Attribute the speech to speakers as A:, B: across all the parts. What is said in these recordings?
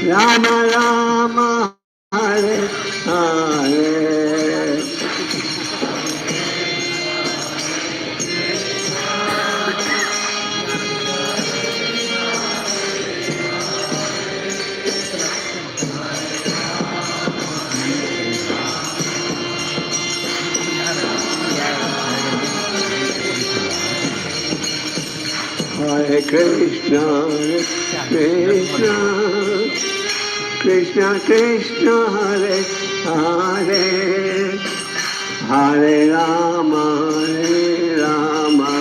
A: Rama Rama Hare Hare. Hare Krishna, Krishna, Krishna Krishna, Hare Hare, Hare Rama, Rama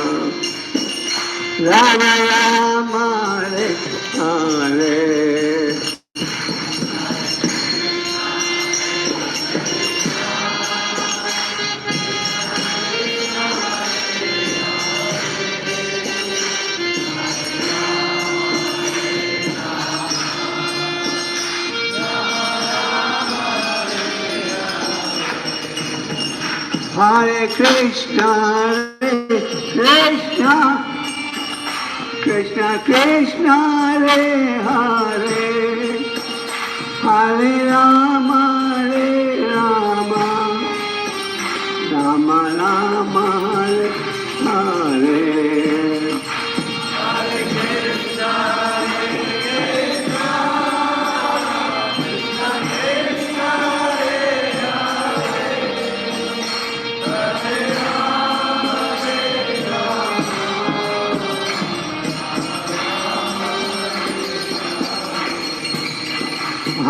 A: Rama, Hare Hare. Hare Krishna, Krishna, Krishna Krishna, Hare Hare, Hare Rama, Rama Rama, Hare Hare.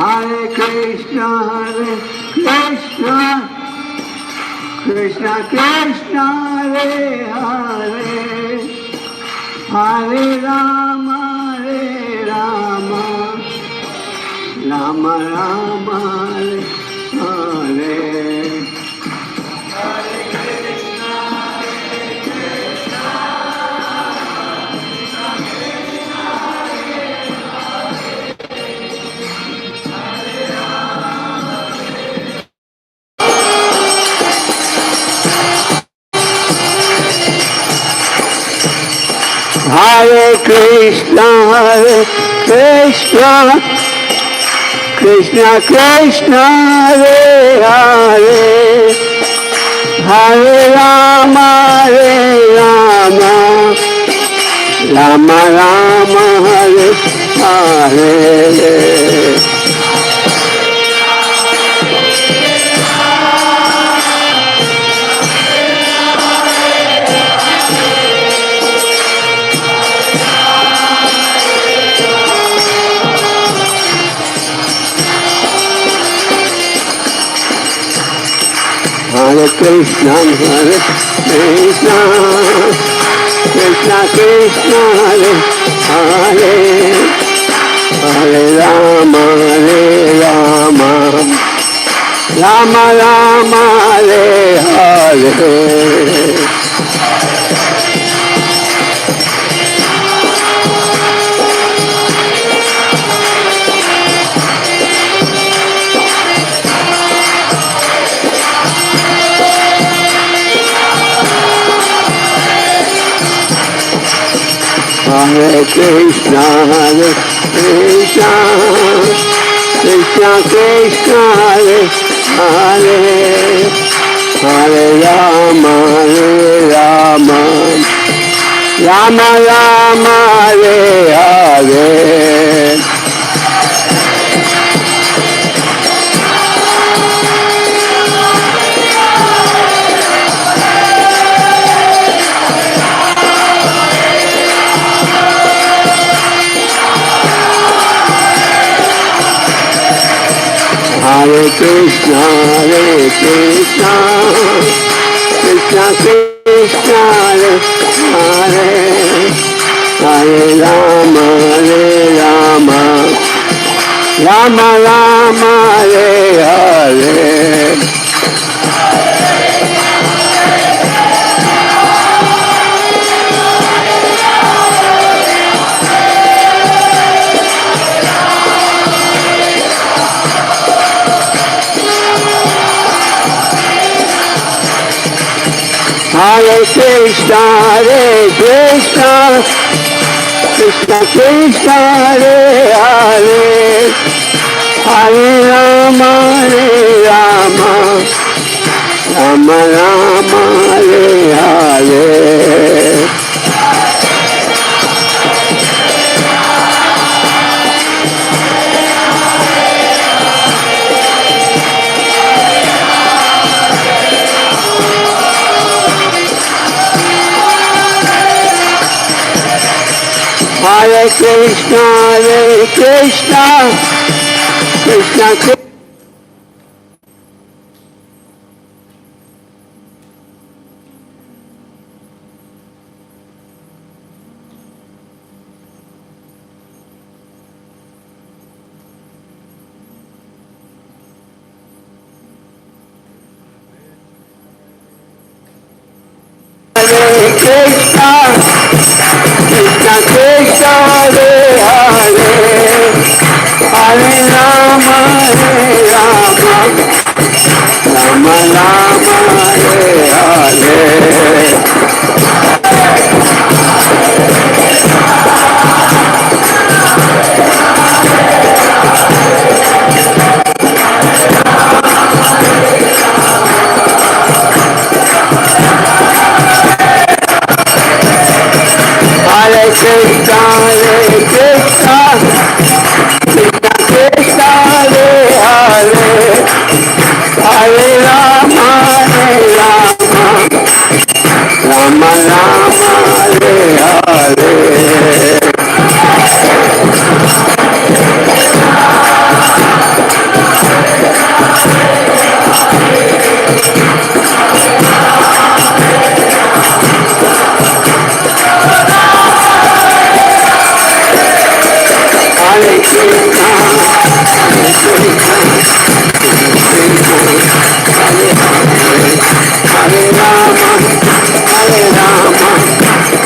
A: Hare Krishna, Krishna, Krishna Krishna, Hare Hare, Hare Rama, Rama Rama, Hare Hare. Hare Krishna, Krishna, Krishna Krishna, Hare Hare, Hare Rama, Rama Rama, Hare Hare. Hare Krishna, Krishna, Krishna Krishna, Hare Hare, Hare Rama, Rama Rama, Hare Hare. Hare Krishna, Krishna, Krishna Krishna, Hare Hare, Hare Rama, Rama Rama, Hare Hare. Hare Krishna, Krishna, Krishna Krishna, Hare Hare, Hare Rama, Rama Rama, Hare Hare. Hare Krishna, Krishna Krishna, Hare Hare, Rama Rama Rama Hare Hare. Hare Krishna, Krishna Krishna. Krishna, Krishna Krishna, Hare Hare, Hare Rama, Rama Rama, Hare Hare. Hare Krishna, Krishna Krishna, Hare Hare, Hare Rama, Rama Rama, Hare Hare. Hare Krishna, Hare Rama,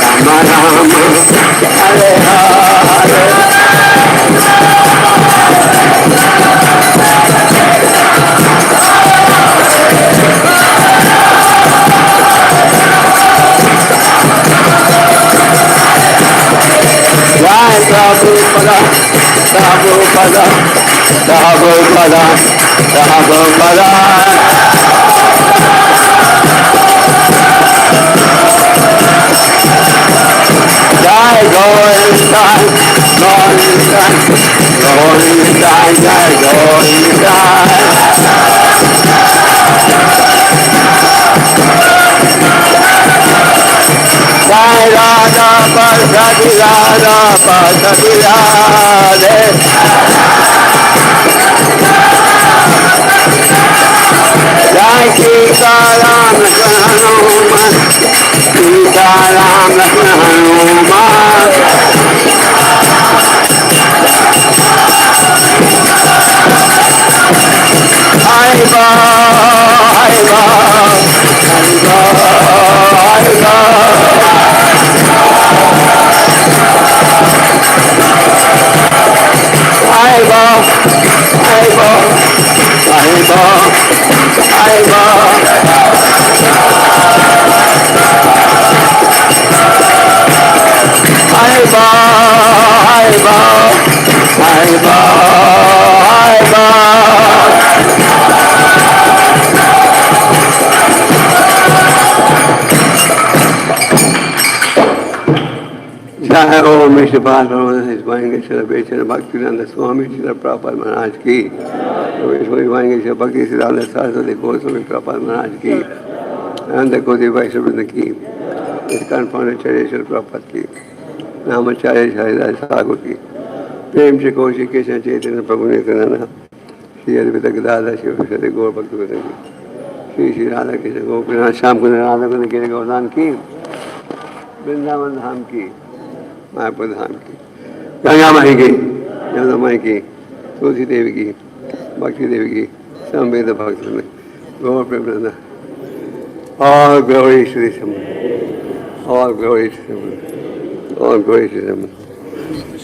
A: Rama Rama, Hare Hare. Jai Prabhupada, Prabhupada, Prabhupada, Prabhupada. Jai Govinda, Govinda, Govinda, Jai Govinda. Jai Radha Parvati Radha Parvati Radhe. Jai Sita Ram Lakshmana Hanuman, Sita Ram Lakshmana Hanuman. Hari Bol, Hari Bol, Hari Bol, Hari Bol. Hari Bol, Hari Bol, Hari Bol, Hari Bol. Hari Bol, Hari Bol, Hari Bol, Hari Bol. Jai Om Mr. Bhagavan, His Vangeshwara Bechara Bhaktivedanta Swami Srila Prabhupada Maharaj ki. His Vangeshwara Bhakti Siddhanta Saraswati Goswami Prabhupada Maharaj ki. And the Gaudiya Vaishnava ki. His confounded Chareshwar Prabhupada ki. Namacharya Haridas Thakur ki. Prem Shri Koshi Krishna Chaitanya Prabhu Nityananda. Shri Advaita Gadadhar Shri Vishwade Gaur Bhaktivedanta ki. Shri Shri Radha Krishna Gopinath Shyam Kunda Radha Kunda Giri Govardhan ki. Vrindavan धाम की, मायापुर धाम की, गंगा माई की, यमुना माई की, तुलसी देवी की, भक्ति देवी की, संवेद भक्त में गौर प्रेम all glory to the all glory to the all glory to the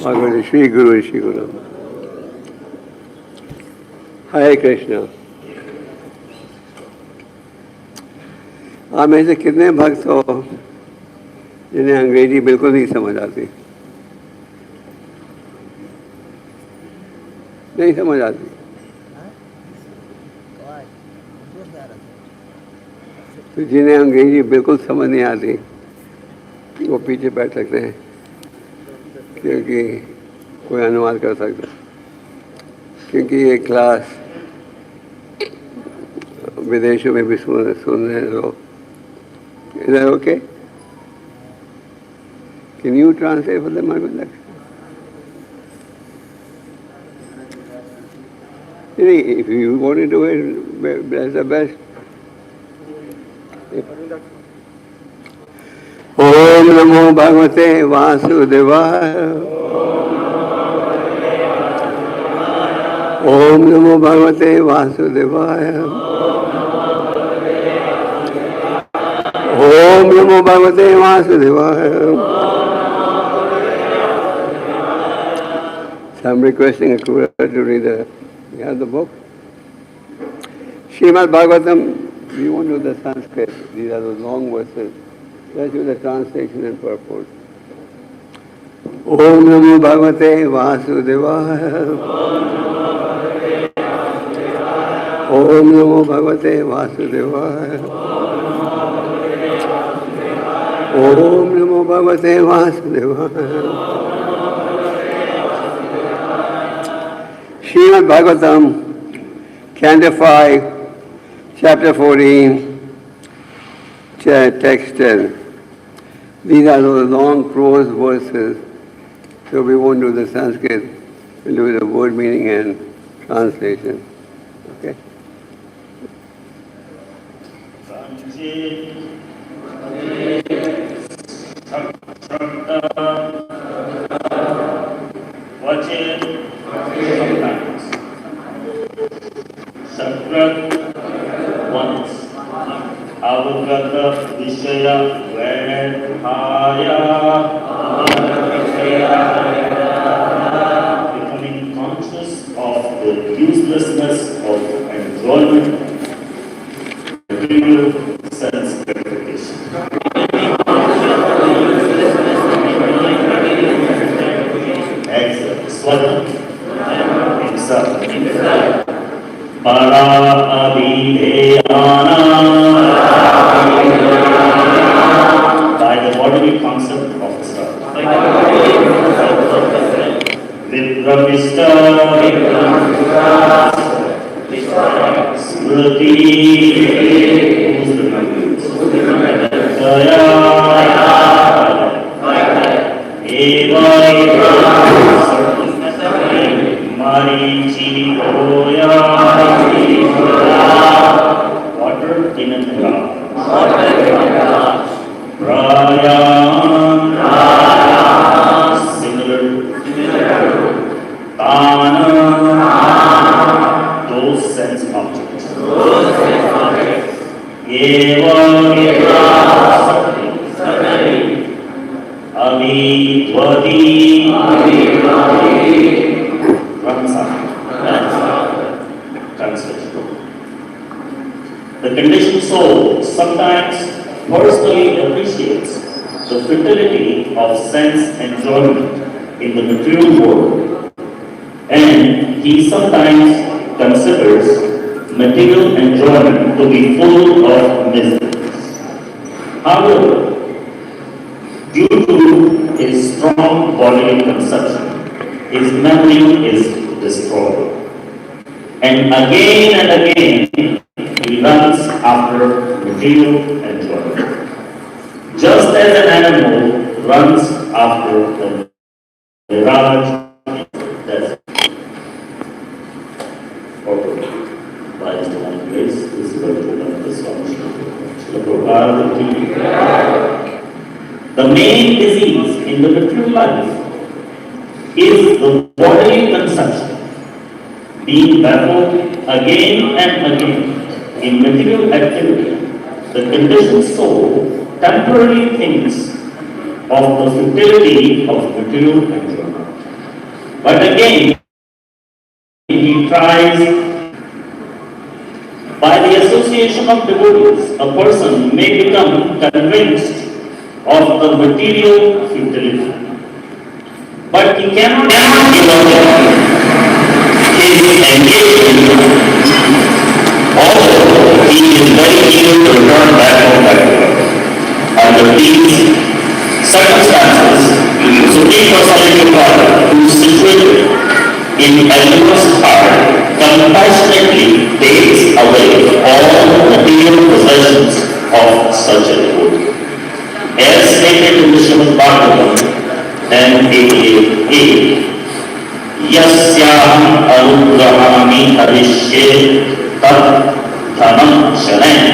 A: all glory to Shri Guru Shri Guru. Hare Krishna. आप में से कितने भक्त हो जिन्हें अंग्रेजी बिल्कुल नहीं समझ आती? नहीं समझ आती। तो जिन्हें अंग्रेजी बिल्कुल समझ नहीं आती वो पीछे बैठ सकते हैं, क्योंकि कोई अनुवाद कर सकता, क्योंकि ये क्लास विदेशों में भी सुन रहे लोग. Is that okay? Can you translate for them? If you want to do it, that's the best. Om Namo Bhagavate Vasudevaya. Om Namo Bhagavate Vasudevaya. Om Namo Bhagavate Vasudevaya. So I'm requesting Akura to read you have the book? Srimad Bhagavatam, we won't do the Sanskrit. These are the long verses. Let's do the translation and purport. Om Namo Bhagavate Vasudevaya. Om Namo Bhagavate Vasudevaya. Om Namo Bhagavate Vasudevaya. Srimad Bhagavatam, Canto 5, Chapter 14, Text 10. These are those long prose verses, so we won't do the Sanskrit, we'll do the word meaning and translation. Okay?
B: Sakrat once Avagata Vishaya Vedhaya, becoming conscious of the uselessness of enjoyment, material sense gratification. Excellent. Swata. Himself. Para abhideyana, by the bodily concept of the self. Vipravista, smriti, daya, eva, marichi, oya, water in a glass. Prayam, similar. Tana, those sense objects. Eva, certainly. Avidvati, translation. The conditioned soul sometimes personally appreciates the futility of sense enjoyment in the material world, and he sometimes considers material enjoyment to be full of miseries. However, due to his strong bodily conception, his memory is destroyed. And again, he runs after material enjoyment. Just as an animal runs after the mirage in the desert. By his divine grace, this is what Goswami. The main disease in the material life is the bodily consumption, being baffled again and again in material activity. The conditioned soul temporarily thinks of the futility of material enjoyment. But again, he tries. By the association of devotees, a person may become convinced of the material futility. But he cannot give up his engagement. Also, he is very eager to return back in Eleanor's heart compassionately takes away all material possessions of such a devotee. As stated in the Srimad Bhagavatam and 88a, Yasyaham anugrahami harishye tat dhanam shanen.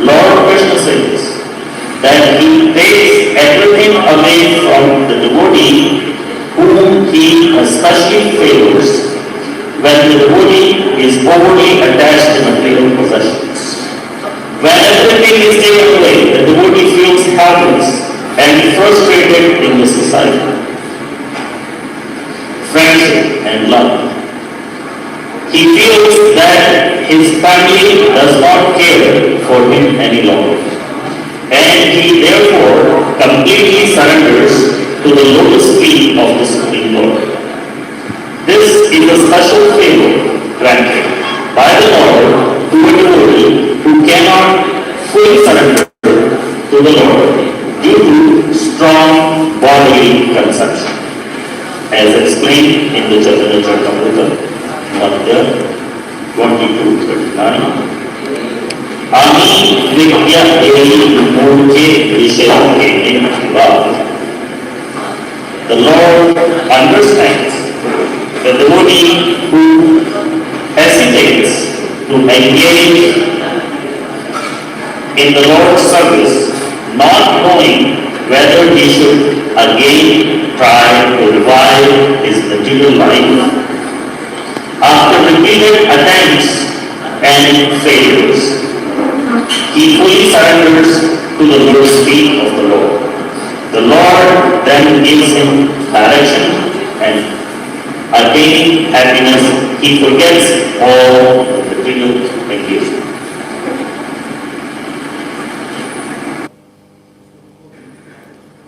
B: Lord Krishna says that he takes everything away from the devotee whom he especially favors when the devotee is overly attached to material possessions. When everything is taken away, the devotee feels helpless and frustrated in the society. Friendship and love. He feels that his family does not care for him any longer, and he therefore completely surrenders to the lotus feet of the Supreme Lord. This is a special favor granted by the Lord to a devotee who cannot fully surrender to the Lord due to strong bodily consumption, as explained in the Chaitanya Charitamrita, Madhya 22:39. Ami vidya devi murke vishaya bhav. The Lord understands the devotee who hesitates to engage in the Lord's service, not knowing whether he should again try to revive his material life. After repeated attempts and failures, he fully surrenders to the lotus feet of the Lord. The Lord then gives him direction, and attaining happiness, he forgets all the material engagement.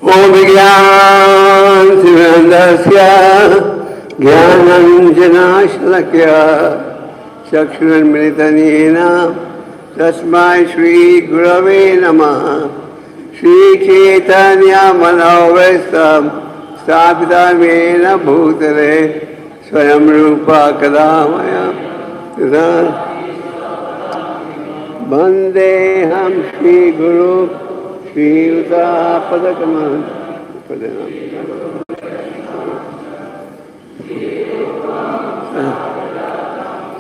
A: Om Vigyan Sivandasya Jnananjana Shalakya Chakshuran Militanena Tasmai Shri Gurave Namaha Shri Chaitanya Manavestam Sthapitamena Bhutale Swayam Rupa Kadamaya Vandeham Shri Guru Shri Uta Padakama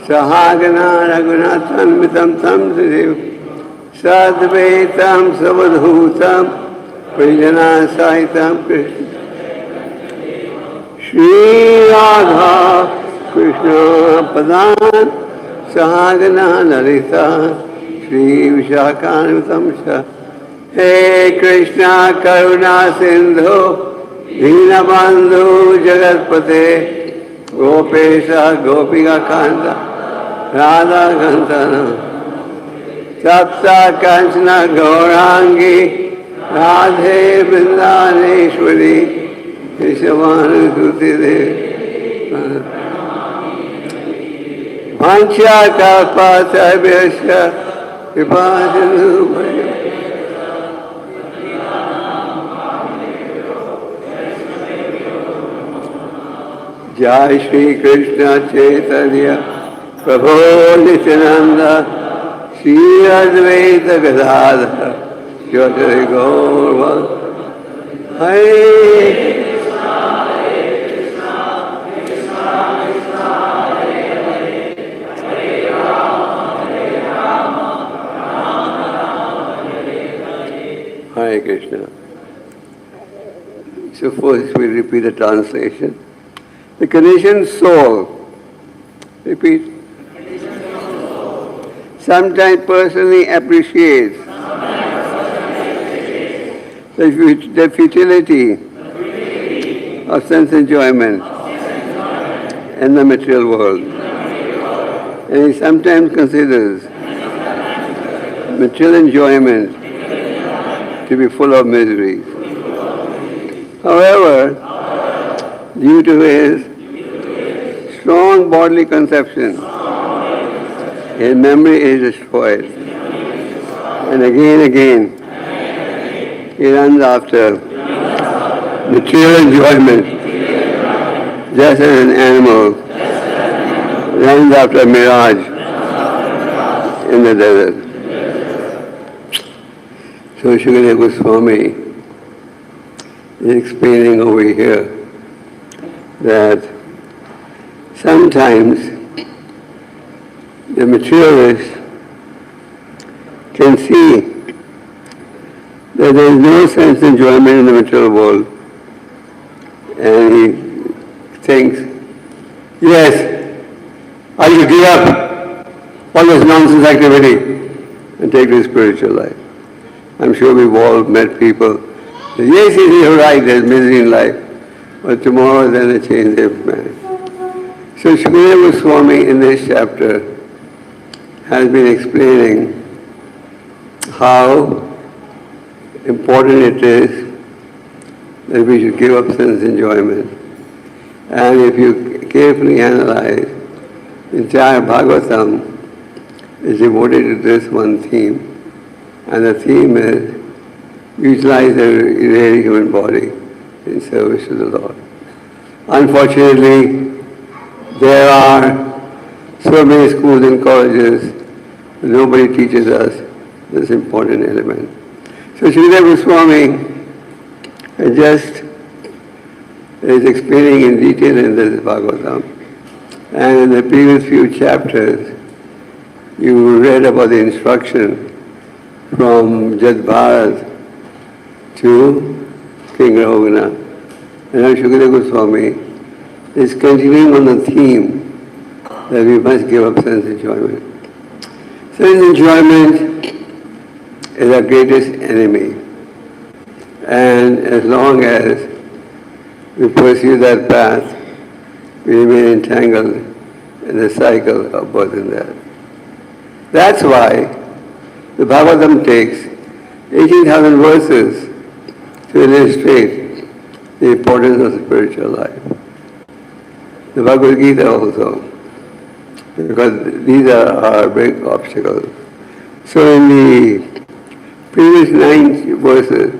A: Sahagana Raghunatham Mitam Tam Siddhiv Sadvaitam Savadhutam Prijana Saitam Krishna Shri Radha Krishna Padan Sahagana Lalita Shri Vishakanitam Shah Hey Krishna Karuna Sindhu Dinabandhu Jagatpate Gopesha Gopika Kanta Radha Kantana Sapta Kanchana Gaurangi Radhe Vrindaneshwari Vishavana Kruti Devi Vancha Kalpa Sarvesha Vipasanu Jai Shri Krishna Chaitanya Prabhu Nityananda Shri Advaita Gadadhara Jyotari Gaura Hare Hare Krishna. So first we repeat the translation. The conditioned soul, repeat, sometimes personally appreciates the futility of sense enjoyment in the material world. And he sometimes considers material enjoyment to be full of miseries. However, due to his strong bodily conception, his memory is destroyed. And again, he runs after material enjoyment just as an animal runs after a mirage in the desert. So Shukadeva Goswami is explaining over here that sometimes the materialist can see that there is no sense enjoyment in the material world, and he thinks, yes, I should give up all this nonsense activity and take to spiritual life. I'm sure we've all met people, yes, you're right, there's misery in life, but tomorrow then they change their mind. So Shukadeva Goswami in this chapter has been explaining how important it is that we should give up sense enjoyment. And if you carefully analyze, entire Bhagavatam is devoted to this one theme. And the theme is utilize the irregular human body in service to the Lord. Unfortunately, there are so many schools and colleges, nobody teaches us this important element. So Shukadeva Goswami just is explaining in detail in this Bhagavatam. And in the previous few chapters, you read about the instruction from Jad Bharat to King Raghunatha. And now Shukadeva Goswami is continuing on the theme that we must give up sense enjoyment. Sense enjoyment is our greatest enemy. And as long as we pursue that path, we remain entangled in the cycle of birth and death. That's why the Bhagavatam takes 18,000 verses to illustrate the importance of spiritual life. The Bhagavad Gita also, because these are our big obstacles. So in the previous 9 verses,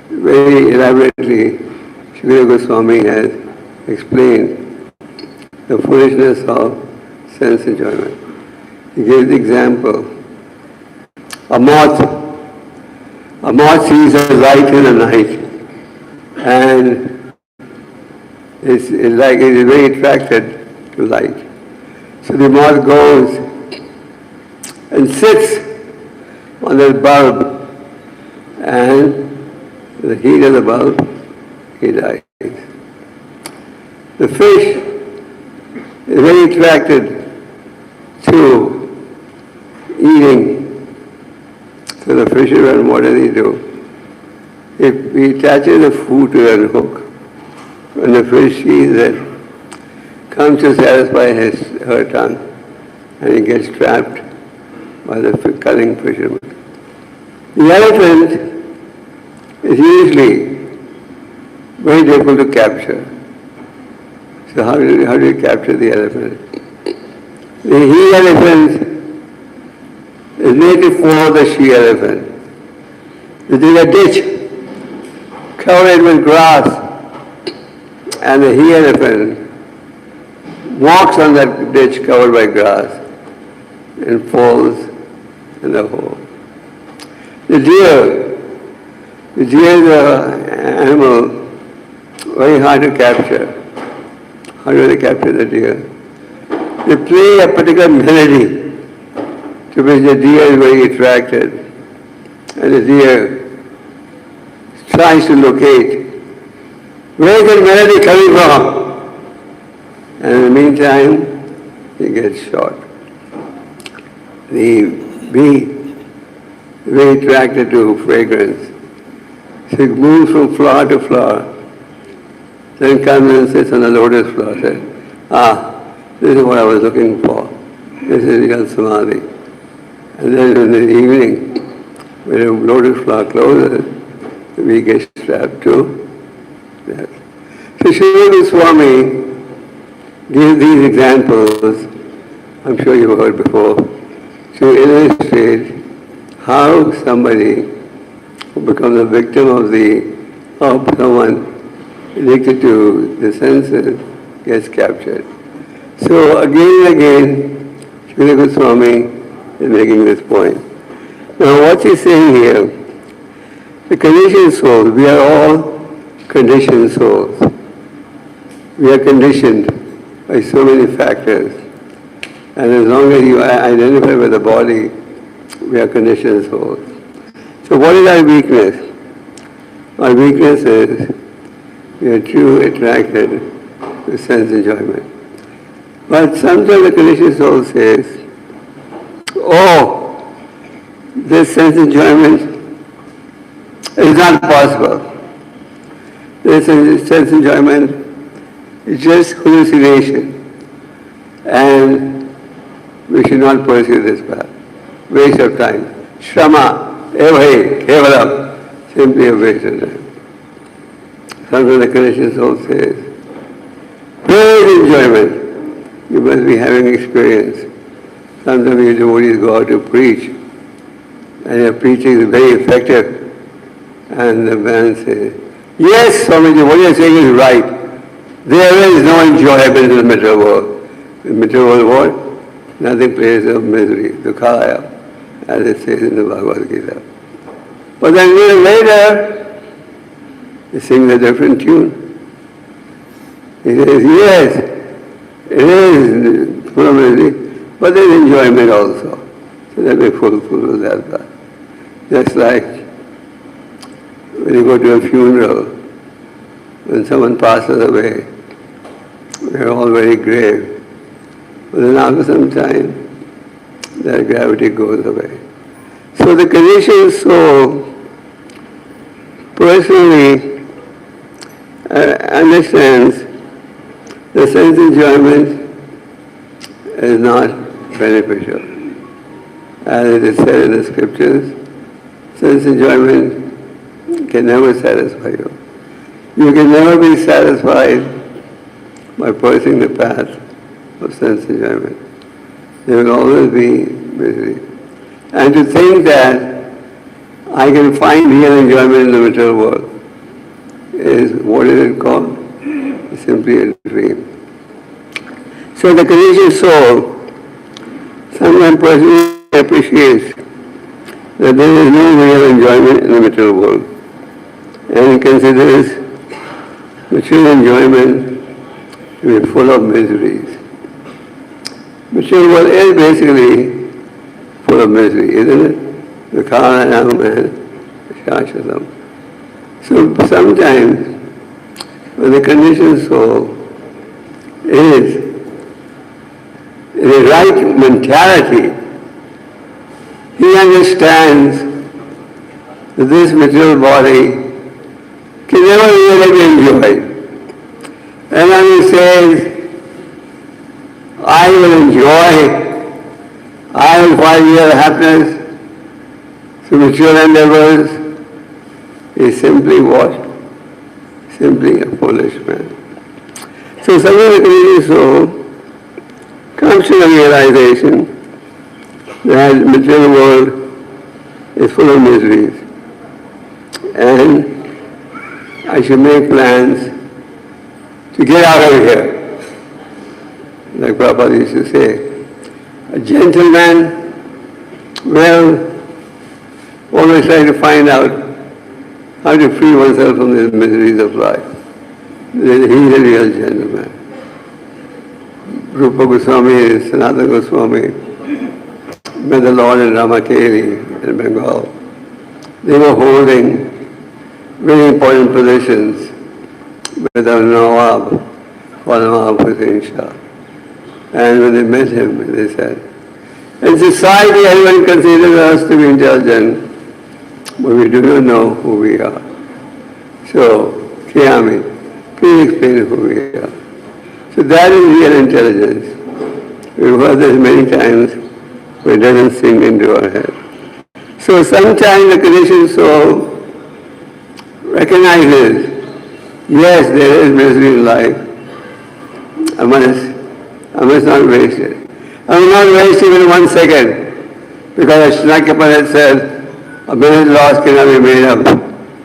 A: very elaborately, Shukadeva Goswami has explained the foolishness of sense enjoyment. He gives the example. A moth sees a light in the night, and it's very attracted to light. So the moth goes and sits on the bulb, and the heat of the bulb, he dies. The fish is very attracted to eating. So the fisherman, what does he do? If he attaches the food to a hook, when the fish sees it, comes to satisfy her tongue, and he gets trapped by the cunning fisherman. The elephant is usually very difficult to capture. So how do you capture the elephant? The he elephant is native for the she elephant. It is a ditch covered with grass, and the he elephant walks on that ditch covered by grass and falls in the hole. The deer is an animal very hard to capture. How do they capture the deer? They play a particular melody to which the deer is very attracted, and the deer tries to locate where is the melody coming from, and in the meantime he gets shot. The bee is very attracted to fragrance, so it moves from flower to flower, then comes and sits on the lotus flower and says, this is what I was looking for. This is real samadhi. And then in the evening, when the lotus flower closes, the bee gets trapped to that. So Shukadeva Goswami gives these examples, I'm sure you've heard before, to illustrate how somebody who becomes a victim of someone addicted to the senses, gets captured. So again and again, Srila Goswami is making this point. Now what he's saying here, the conditioned souls, we are all conditioned souls. We are conditioned by so many factors. And as long as you identify with the body, we are conditioned souls. So what is our weakness? Our weakness is we are too attracted to sense enjoyment. But sometimes the conditioned soul says, oh, this sense enjoyment is not possible. This sense enjoyment is just hallucination. And we should not pursue this path. Waste of time. Shrama, evai, kevalam. Simply a waste of time. Sometimes the conditioned soul says, great enjoyment. You must be having experience. Sometimes you devotees go out to preach, and your preaching is very effective. And the man says, yes, Swamiji, what you're saying is right. There is no enjoyment in the material world. In the material world, nothing plays of misery, dukkhaya, as it says in the Bhagavad Gita. But then a little later, he sings a different tune. He says, yes, it is full of misery, but there is enjoyment also. So let me fulfill that part. Just like when you go to a funeral, when someone passes away, we are all very grave. But then after some time, that gravity goes away. So the conditioned soul personally understands the sense enjoyment is not beneficial. As it is said in the scriptures, sense enjoyment can never satisfy you. You can never be satisfied by pursuing the path of sense enjoyment. There will always be misery. And to think that I can find real enjoyment in the material world is, what is it called? It's simply a dream. So the conditioned soul sometimes personally appreciates that there is no real enjoyment in the material world, and he considers material enjoyment to be full of miseries. Material world is basically full of misery, isn't it? The karanam and shashatam. So sometimes when the conditioned soul is in the right mentality, he understands that this material body can never really be enjoyed. And when he says, I will enjoy, I will find real happiness through material endeavors, is simply what? Simply a foolish man. So somewhere the conditioned soul comes to the realization that the material world is full of miseries, and I should make plans to get out of here. Like Prabhupada used to say, a gentleman will always try to find out how to free oneself from the miseries of life. Then he's a real gentleman. Rupa Goswami and Sanatana Goswami met the Lord in Ramakeli in Bengal. They were holding very important positions with our Nawab, Nawab Hussain Shah. And when they met him, they said, in society everyone considers us to be intelligent, but we do not know who we are. So, Kiyami, please explain who we are. So that is real intelligence. We've heard this many times, but it doesn't sink into our head. So sometimes the conditioned soul recognizes, yes, there is misery in life. I must not waste it. I will not waste even 1 second, because as Gopal had said, a minute lost cannot be made up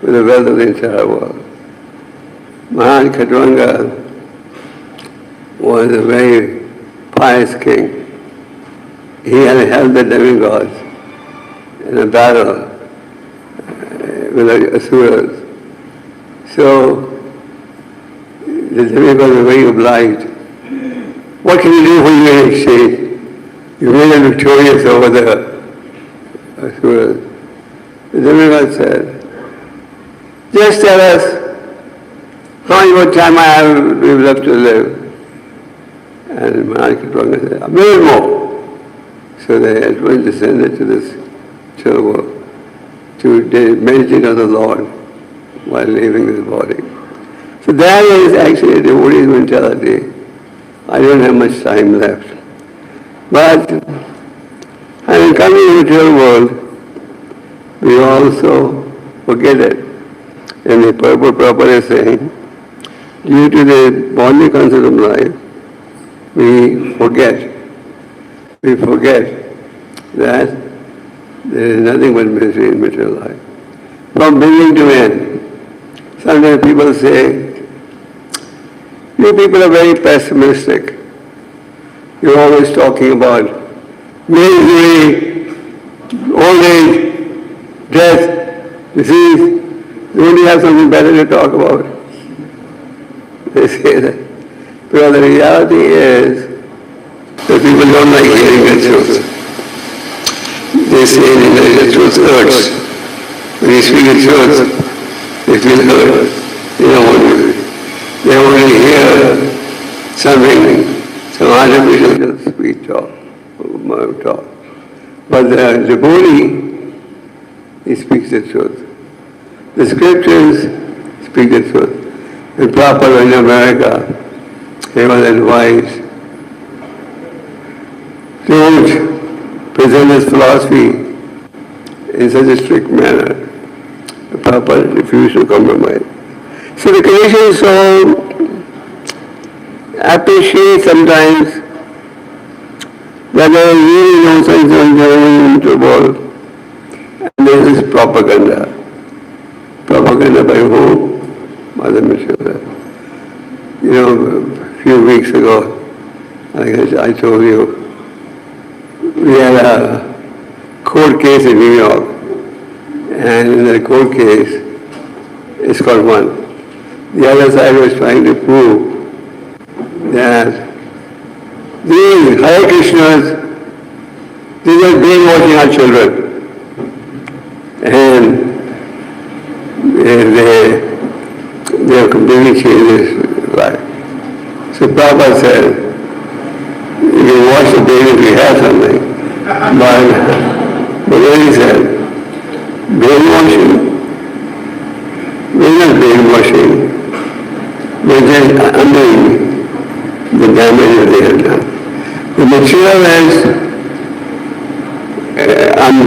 A: with the wealth of the entire world. Maharaj Khatwanga was a very pious king. He had helped the demigods in a battle with the asuras. So the demigods were very obliged. What can you do for you in exchange? You made them victorious over the asuras. The demigod said, just tell us how much time I have left to live. And Maharaj Khatwanga said, a minute more. So they at once descended to this turbo to meditate on the Lord while leaving this body. So that is actually a devotee's mentality. I don't have much time left. But having come into the material world, we also forget it. And the Prabhupada is saying, due to the bodily concept of life, we forget that there is nothing but misery in material life. From beginning to end. Sometimes people say, you people are very pessimistic. You're always talking about misery, old age, death, disease. You only have something better to talk about. They say that. But the reality is that people don't like hearing the truth. They say that the truth hurts. When you speak the truth, they feel hurt. They don't want to. They want to hear something, some artificial speech talk. But the devotee, he speaks the truth. The scriptures speak the truth. When Prabhupada in America, he was advised, don't present his philosophy in such a strict manner. The Prabhupada refused to compromise. So the Krishna soul appreciates sometimes that there is really no sense of joining into the world. And there is propaganda. Propaganda by whom? By the Mishra. You know, a few weeks ago, I told you, we had a court case in New York. And in the court case, it's called one. The other side was trying to prove that these Hare Krishnas, these are brainwashing our children. And they have completely changed his life. So Prabhupada said, you can wash the brain if you have something. But then he said, brainwashing, we're not brainwashing. We're just undoing the damage that they have done. The material is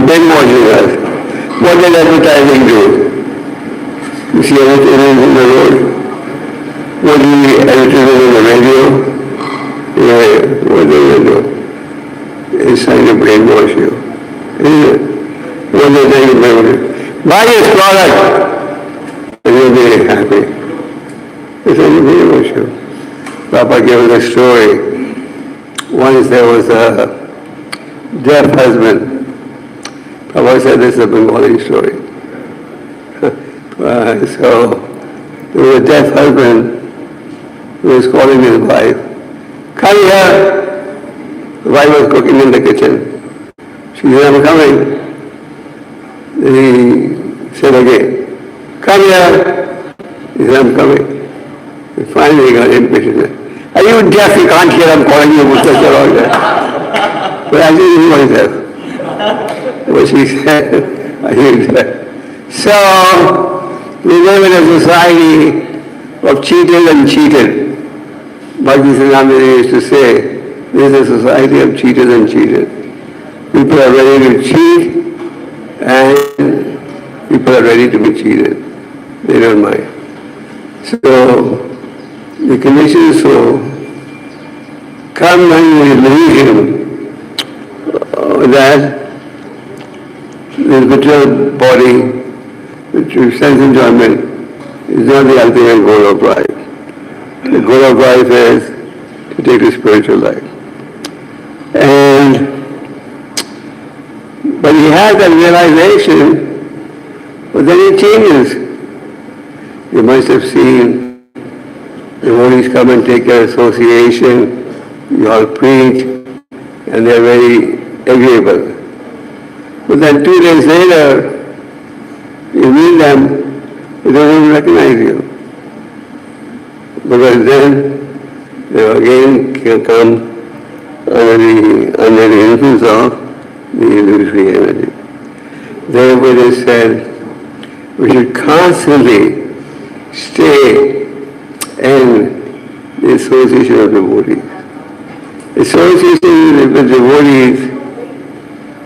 A: brainwashing us. What does advertising do? You see advertising in the road? What do you advertising on the radio? What do they do? It's trying to brainwash you. Isn't it? What do they trying to brainwash you? Buy this product and you'll be happy. It's trying to brainwash you. Papa gave us a story. Once there was a deaf husband. Papa said this is a Bengali story. So there was a deaf husband who was calling his wife. Come here. The wife was cooking in the kitchen. She said, I'm coming. Then he said again, come here. He said, I'm coming. And finally he got impatient. Are you deaf? You can't hear I'm calling you. But actually he was deaf. What she said, I hear that. So, we live in a society of cheated and cheated. Bhakti Siddhanta used to say, this is a society of cheated and cheated. People are ready to cheat and people are ready to be cheated. They don't mind. So, the conditioned soul come when we believe him that this material body, which is sense enjoyment, is not the ultimate goal of life. the goal of life is to take the spiritual life. But he has that realization, but then he changes. You must have seen the devotees come and take their association, you all preach, and they're very agreeable. But then 2 days later, you meet them, they don't even recognize you. Because then they again can come under the influence of the illusory energy. Therefore they said, we should constantly stay in the association of devotees. Association with devotees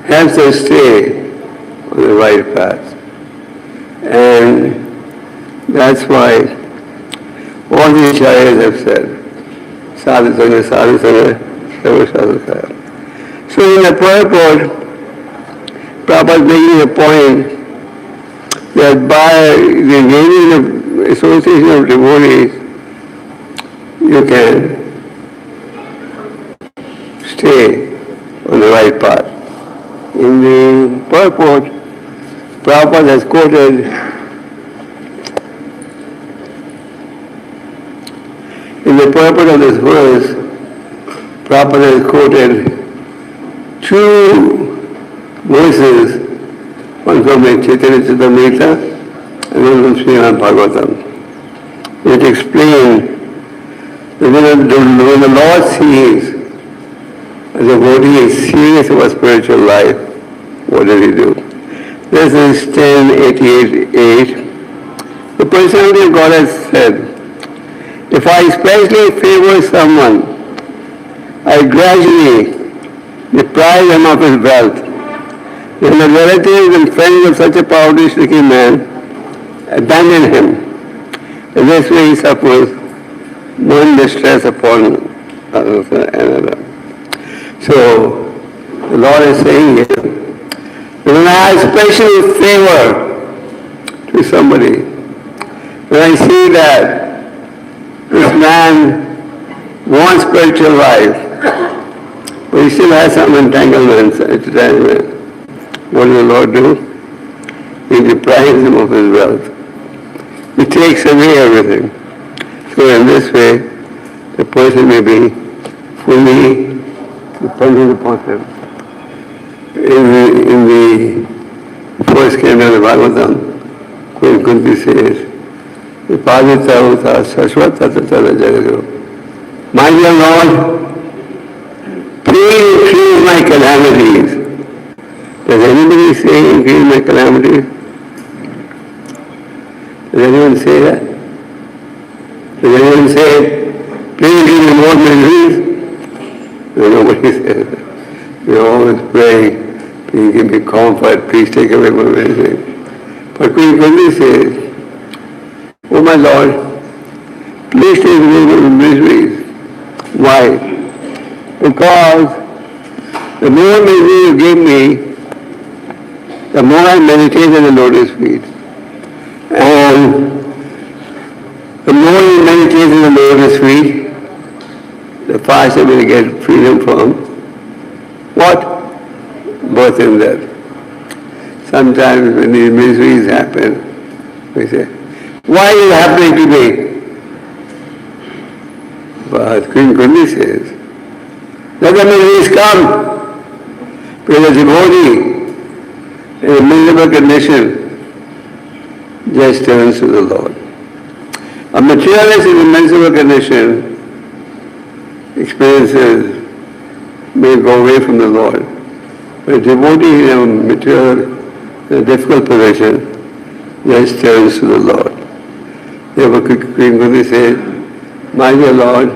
A: helps us stay on the right path. And that's why all the acharyas have said, sadhu sangha, sarva sadhukaya. So in the purport, Prabhupada is making a point that by the gaining of association of devotees, you can stay on the right path. In the purport, Prabhupada has quoted in the purport of this verse, Prabhupada has quoted 2 verses, one from the Chaitanya Charitamrita and one from Srimad Bhagavatam, which explain that when the Lord sees a devotee is serious about spiritual life, what does he do? This is 10:88:8. The personality of God has said, if I especially favor someone, I gradually deprive him of his wealth. Then the relatives and friends of such a poverty-stricken man abandon him. In this way he suffers one distress upon another. So the Lord is saying here, when I especially favor to somebody, when I see that this man wants spiritual life, but he still has some entanglements, what does the Lord do? He deprives him of his wealth. He takes away everything. So in this way, the person may be fully dependent upon him. In the first canto of the Bhagavatam, Queen Kunti says, Vipadita uta sashvata tatara jagadu. My dear Lord, please increase my calamities. Does anybody say increase my calamities? Does anyone say that? Does anyone say, please give me more miseries? No, nobody says that. We're always praying, please give me comfort, please take away my misery. But Queen Kunti says, oh my Lord, please take away my miseries. Why? Because the more misery you give me, the more I meditate on the lotus feet. And the more you meditate on the lotus feet, the faster we get freedom from what? Birth and death. Sometimes when these miseries happen, we say, why is it happening to me? But Queen Kunti says, let the miseries come. Because a devotee in a miserable condition just turns to the Lord. A materialist in a miserable condition experiences may go away from the Lord. But a devotee in a material, in a difficult position just turns to the Lord. Therefore Queen Kunti says, my dear Lord,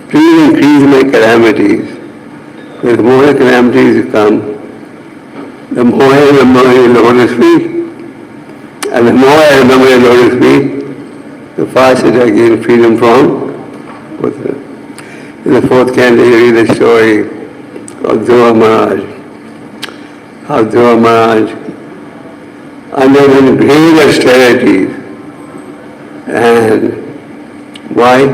A: please increase my calamities. Because the more calamities come, the more I remember your lotus feet. And the more I remember your lotus feet, the faster I gain freedom from. In the 4th canto, you read the story of Dhruva Maharaj. How Dhruva Maharaj, under the great austerities, and why?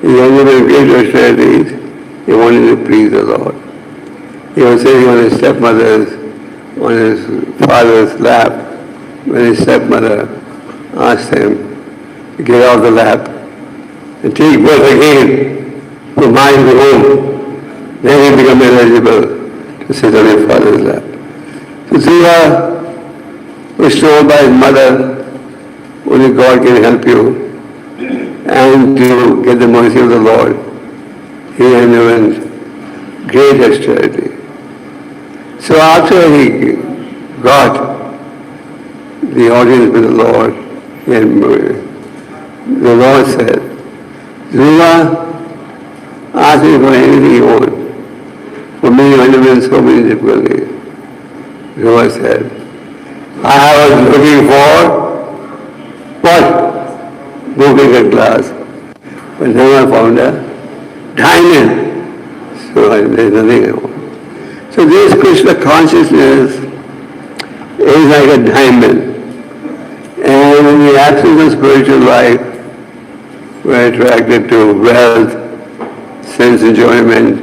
A: He has been great austerities. He wanted to please the Lord. He was sitting on his stepmother's, on his father's lap, when his stepmother asked him to get off the lap and take birth again from mine to home. Then he became eligible to sit on his father's lap. So Ziva was told by his mother, only God can help you, and to get the mercy of the Lord, he underwent great austerity. So after he got the audience with the Lord, the Lord said, Ziva, ask me for anything you want. For me, you underwent so many difficulties. Ziva said, I was looking for what? Broken a glass. But never found a diamond. So there's nothing I want. So this Krishna consciousness is like a diamond. And in the absence of spiritual life, we're attracted to wealth, sense enjoyment,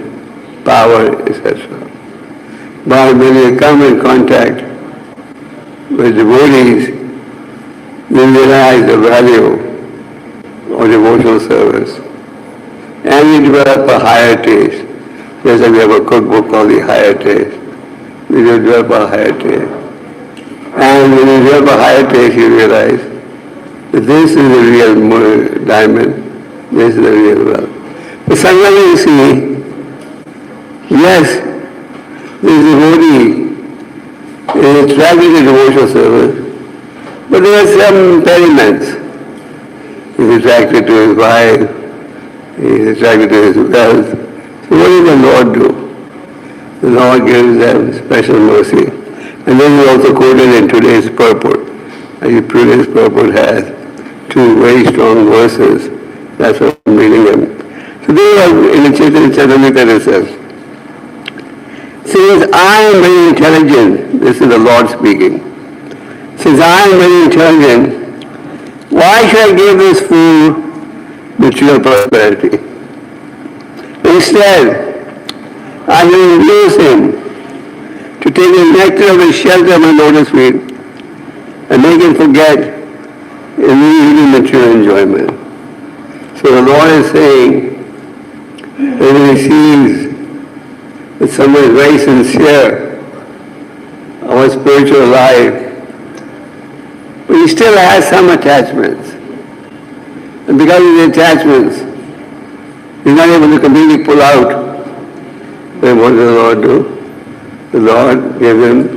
A: power, etc. But when you come in contact with devotees, you realize the value of devotional service. And we develop a higher taste. Just like we have a cookbook called the Higher Taste. We develop a higher taste. And when you develop a higher taste, you realize that this is the real diamond, this is the real wealth. But sometimes you see, yes, this devotee is attracted to devotional service, but there are some impediments. He's attracted to his wife, he's attracted to his wealth. So what does the Lord do? The Lord gives them special mercy. And this is also quoted in today's purport. And today's purport has two very strong verses. That's what I'm reading them. So they are in the Chaitanya Charitamrita itself. Says, I am very intelligent. This is the Lord speaking. Says, I am very intelligent. Why should I give this fool material prosperity? Instead, I will induce him to take the nectar of the shelter of my lotus feet and make him forget in really material enjoyment. So the Lord is saying that when he sees that someone is very sincere about spiritual life, but he still has some attachments. And because of the attachments, he's not able to completely pull out. Then what does the Lord do? The Lord gives him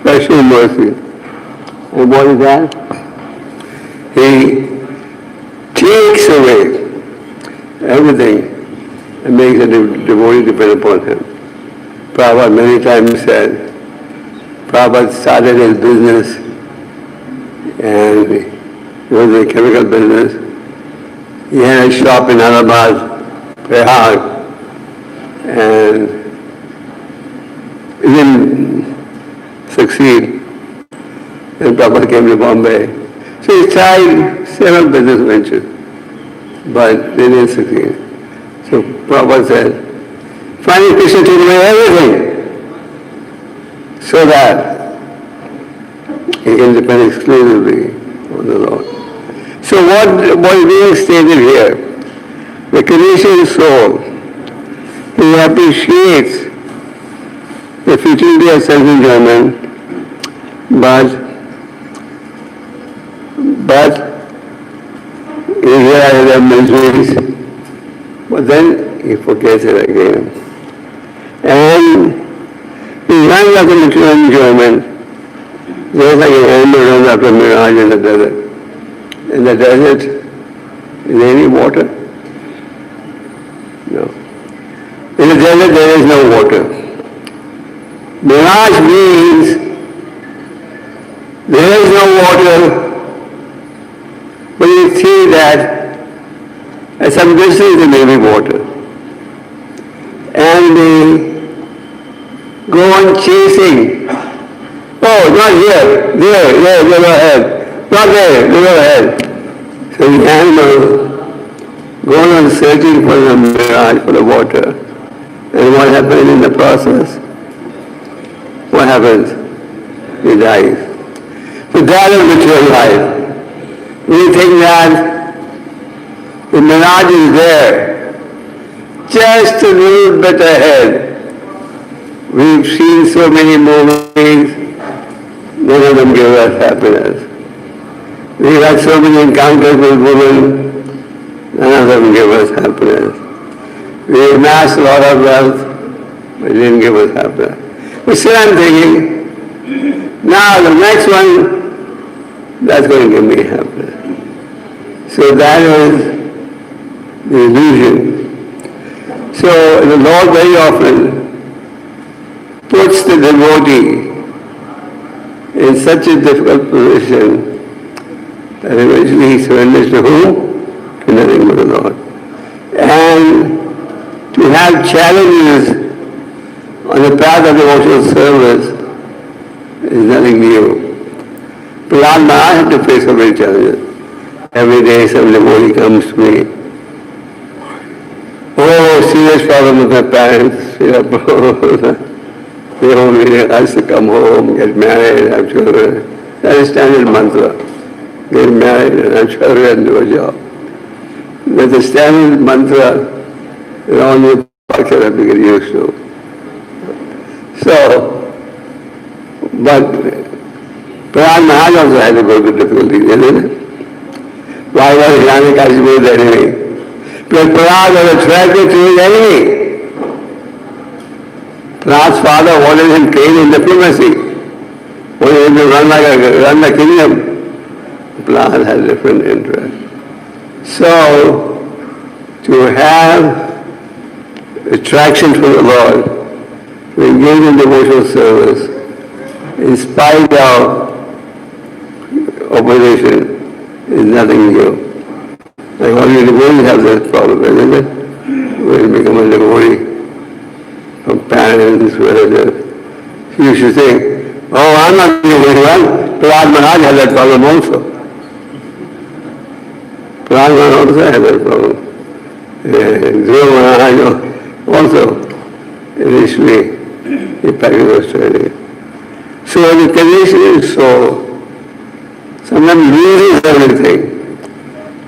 A: special mercy. And what is that? He takes away everything and makes a devotee depend upon him. Prabhupada many times said, Prabhupada started his business and he was in the chemical business. He had a shop in Allahabad, Prayag, and he didn't succeed. And Prabhupada came to Bombay. So he tried several business ventures, but they didn't succeed. So Prabhupada said, finally Krishna took away everything so that he can depend exclusively on the Lord. So what is being stated here, the conditioned soul, he appreciates the futility of self-enjoyment, but he realizes the miseries, but then he forgets it again. And he runs after material enjoyment, just like an animal runs after a mirage in the desert. In the desert, is there any water? No. In the desert, there is no water. Mirage means there is no water, but you see that at some distance there may be water. And they go on chasing. Oh, not here, there, go ahead. Not there, go ahead. So the animal goes on searching for the mirage, for the water. And what happens in the process? What happens? He dies. So that is material life. We think that the mirage is there, just a little bit ahead. We've seen so many movies, none of them give us happiness. We've had so many encounters with women, none of them give us happiness. We've amassed a lot of wealth, but it didn't give us happiness. But still I'm thinking, now the next one, that's going to give me happiness. So that is the illusion. So the Lord very often puts the devotee in such a difficult position that eventually he surrenders to whom? To nothing but the Lord. And to have challenges on the path of devotional service is nothing new. Prahlad Maharaj had to face so many challenges. Every day some devotee comes to me. Oh, serious problem with my parents. They only us to come home, get married, have children. That is standard mantra. Get married and have children and do a job. That's a standard mantra that all new Pakistan have to get used to. So, but Prahlad Maharaj also had to go through difficulties, isn't it? Why was Hiranyakashipu the enemy? Because Prahlad was attracted to his enemy. Prahlad's father wanted him trained in diplomacy, wanted him to run the kingdom. Prahlad had different interests. So, to have attraction for the Lord, to engage in devotional service, in spite of opposition, is nothing new. Like all you devotees have this problem, isn't it? When you become a devotee, from parents, relatives, you should think, oh, I'm not doing very well. Prahlad Maharaj had that problem also. Prahlad Maharaj also had that problem. Dhruva Maharaj also, initially, he practiced austerity. So the condition is so, sometimes loses everything,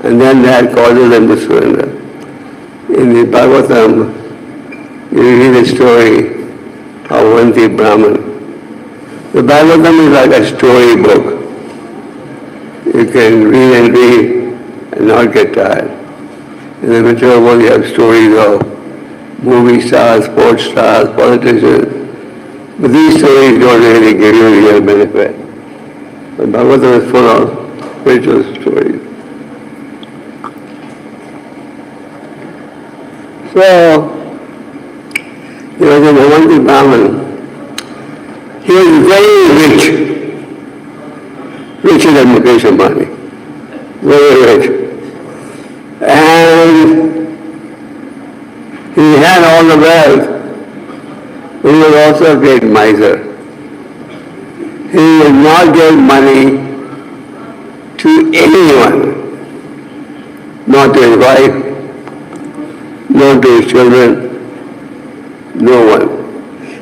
A: and then that causes them to surrender. In the Bhagavatam, you read a story of Avanti Brahman. The Bhagavatam is like a story book. You can read and read and not get tired. In the material world you have stories of movie stars, sports stars, politicians. But these stories don't really give you real benefit. But Bhagavatam is full of spiritual stories. So, there was an Avanti Brahman. He was very rich, richer than Mukesh Ambani, very rich. And he had all the wealth. He was also a great miser. He would not give money to anyone, not to his wife, not to his children, no one.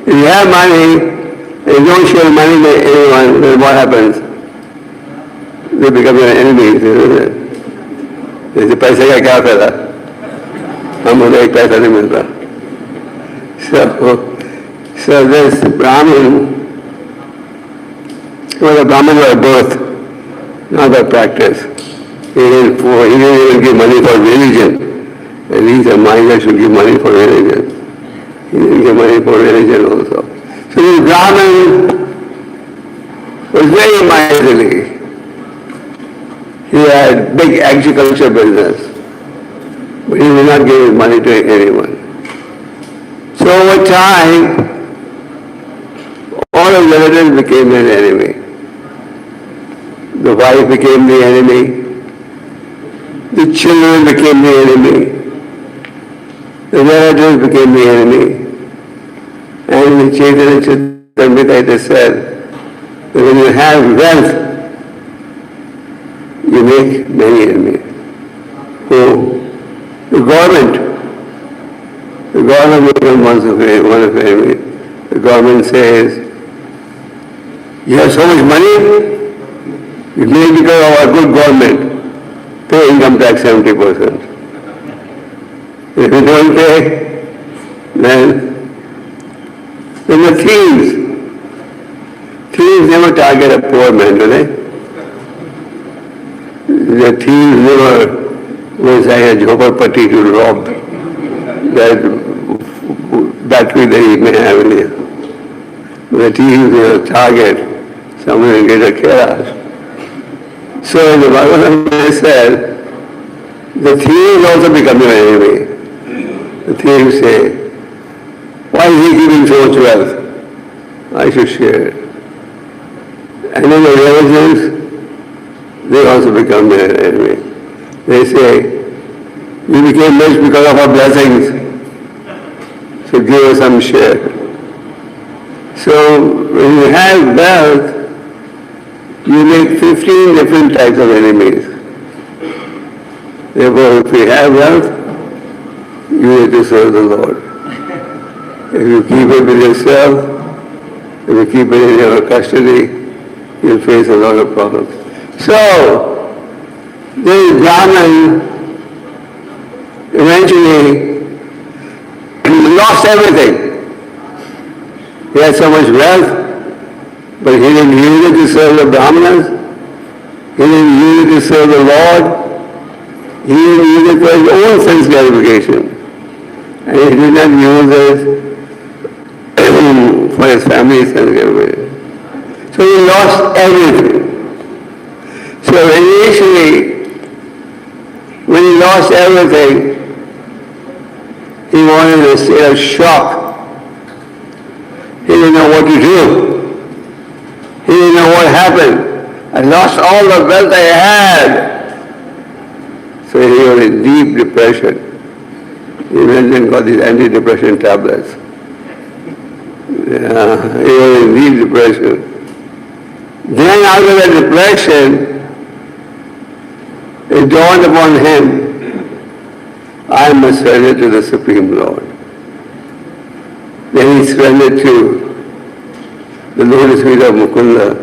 A: If you have money and you don't share money to anyone, then what happens? They become your enemies, isn't it? जैसे पैसे का क्या फायदा, हम उन्हें एक पैसा नहीं मिलता. So this Brahmin was a Brahmin by birth, not by practice. He didn't even give money for religion. At least a miser should give money for religion. He didn't give money for religion also. So this Brahmin was very miserly. He had big agriculture business, but he would not give his money to anyone. So over time, all of the relatives became his enemy. The wife became the enemy. The children became the enemy. The relatives became the enemy. And the Chaitanya Charitamrita said that when you have wealth, you make many enemies. Who? The government becomes one of your enemies. The government says, you have so much money, it may because of our good government. Pay income tax 70%. If you don't pay, then the thieves. Thieves never target a poor man, do they? The thieves never go inside a Gopal to rob that battery that he may have in here. The thieves target someone in greater chaos. So the Bhagavatam said, the thieves also become your enemy. The thieves say, why is he giving so much wealth? I should share it. And then the relatives, they also become their enemy. They say, you became rich because of our blessings, so give us some share. So when you have wealth, you make 15 different types of enemies. Therefore, if you have wealth, you need to serve the Lord. If you keep it with yourself, if you keep it in your custody, you'll face a lot of problems. So, this Brahman eventually lost everything. He had so much wealth, but he didn't use it to serve the Brahmanas. He didn't use it to serve the Lord. He didn't use it for his own sense gratification. And he did not use it for his family's sense gratification. So he lost everything. So initially, when he lost everything, he was in a state of shock. He didn't know what to do. He didn't know what happened. I lost all the wealth I had. So he was in deep depression. He went and got these anti-depression tablets. He was in deep depression. Then after that depression, it dawned upon him, I must surrender to the Supreme Lord. Then he surrendered to the lotus feet of Mukunda.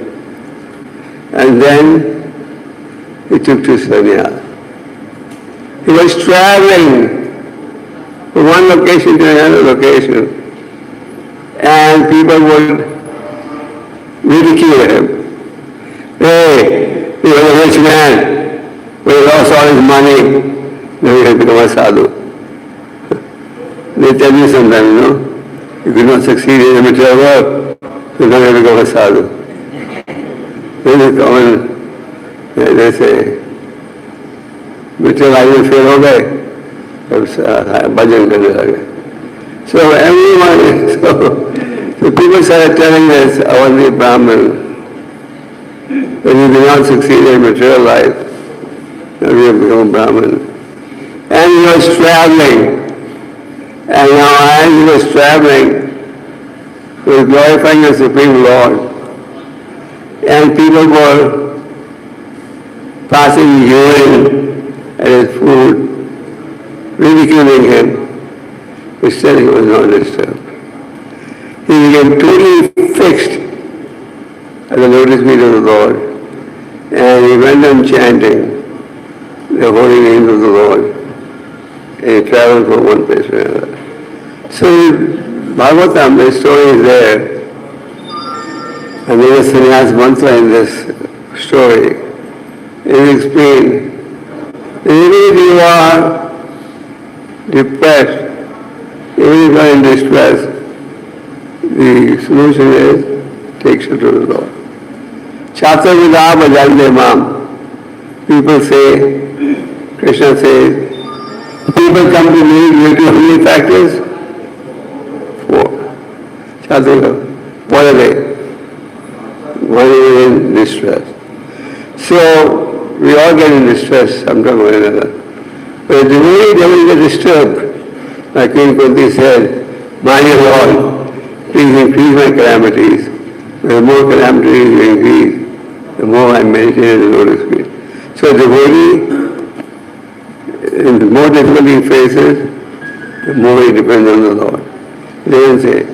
A: And then he took to sannyas. He was traveling from one location to another location, and people would ridicule him. Hey, he was a rich man, but he lost all his money, now he has become a sadhu. They tell you sometimes, if you don't succeed in the material world, you're not going to become a sadhu. Then they come and they say, material life में fail हो गए, अब भजन करने लगे. So everyone, so people started telling this, only Brahman, that you do not succeed in material life, now you have become Brahman. And he was traveling, and now as he was traveling, he was glorifying the Supreme Lord, and people were passing urine at his food, ridiculing him, but still he was not disturbed. He became totally fixed at the lotus feet of the Lord, and he went on chanting the holy names of the Lord, and he traveled from one place to another. So Bhagavatam, the story is there, and there is sannyas mantra in this story. It is explained, even if you are depressed, even if you are in distress, the solution is take shelter of the Lord. Chatra vida bhajante mam. People say, Krishna says, people come to me due to how many factors? 4. Chatra, what are they? One is in distress. So, we all get in distress sometime or another. But the devotee doesn't get disturbed. Like Queen Kunti said, my Lord, please increase my calamities. The more calamities you increase, the more I meditate in the lotus feet. So the devotee And the more difficulty he faces, the more he depends on the Lord. He doesn't say,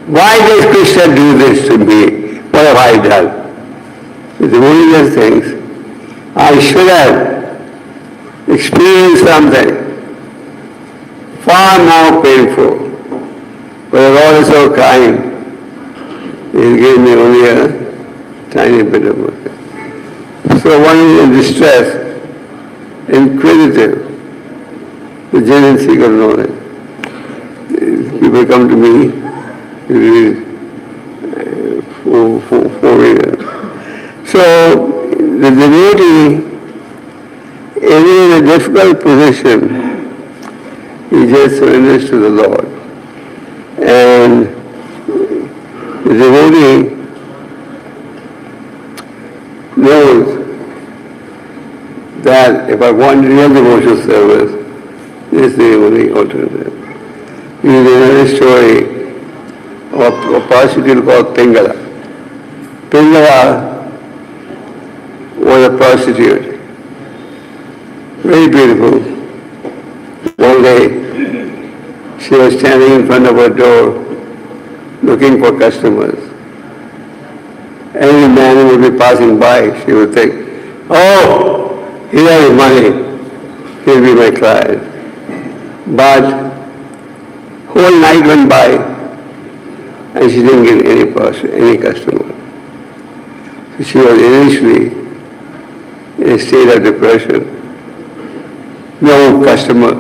A: why does Krishna do this to me? What have I done? If the Buddha just thinks, I should have experienced something far more painful. But the Lord is so kind, He gave me only a tiny bit of work. So one is in distress, inquisitive, the genuine seeker of knowledge. People come to me, for readers. So the devotee, even in a difficult position, he just surrenders to the Lord. And the devotee knows that if I want real devotional service, this is the only alternative. There is another story of a prostitute called Pingala. Pingala was a prostitute, very beautiful. One day, she was standing in front of her door looking for customers. Any man who would be passing by, she would think, oh, he has money, he'll be my client. But whole night went by and she didn't get any customer. So she was initially in a state of depression. No customer.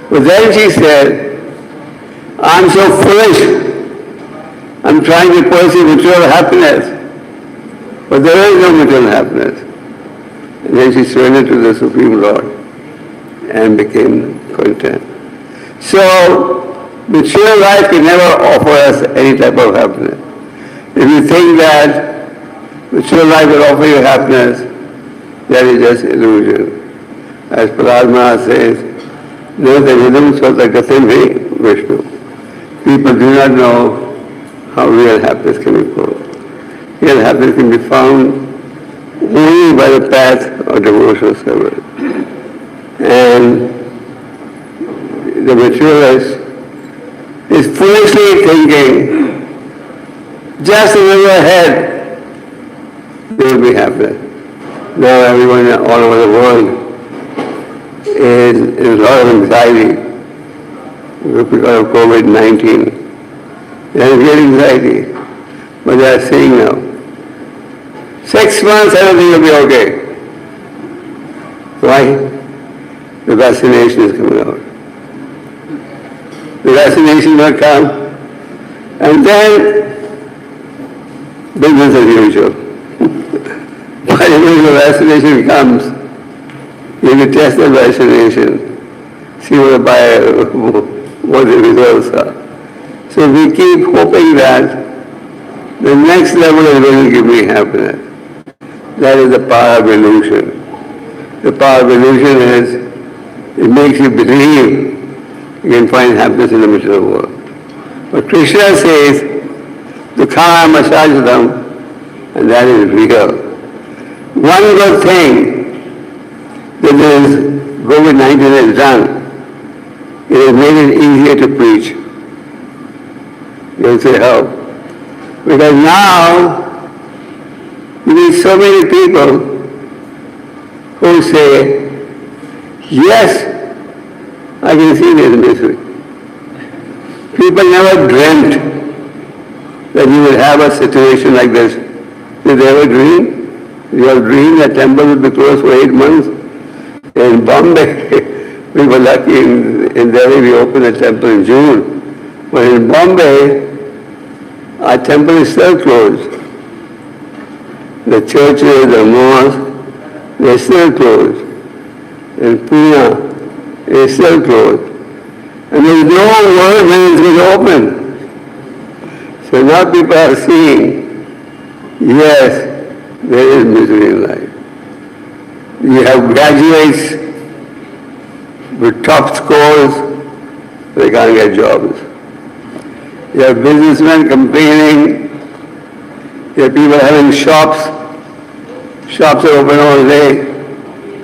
A: But then she said, I'm so foolish. I'm trying to pursue material happiness. But there is no material happiness. And then she surrendered to the Supreme Lord and became content. So, material life can never offer us any type of happiness. If you think that material life will offer you happiness, that is just illusion. As Prahlad Maharaj says, Nirvidam Swatagatim Hi Vishnu. People do not know how real happiness can be found. Real happiness can be found only by the path of devotional service. And the materialist is foolishly thinking, just in your head, there will be happiness. Now everyone all over the world is in a lot of anxiety because of COVID-19. There is real anxiety, but they are saying now, 6 months everything will be okay. Why? The vaccination is coming out. The vaccination will come, and then business as usual. But when the vaccination comes, you can test the vaccination, see what the results are. So we keep hoping that the next level is going to give me happiness. That is the power of illusion. The power of illusion is, it makes you believe you can find happiness in the material world. But Krishna says, Dukkha Masajadam, and that is real. One good thing that this COVID-19 has done, it has made it easier to preach. You'll say how? Because now you meet so many people who say, yes, I can see this misery. People never dreamt that you would have a situation like this. Did they ever dream? You have dreamed that temple would be closed for 8 months? In Bombay, we were lucky in Delhi, we opened a temple in June. But in Bombay, our temple is still closed. The churches, the mosques, they're still closed. In Pune, it's still closed. And there's no word when it's going to open. So now people are seeing, yes, there is misery in life. You have graduates with top scores, they can't get jobs. You have businessmen complaining, you have people having shops are open all day,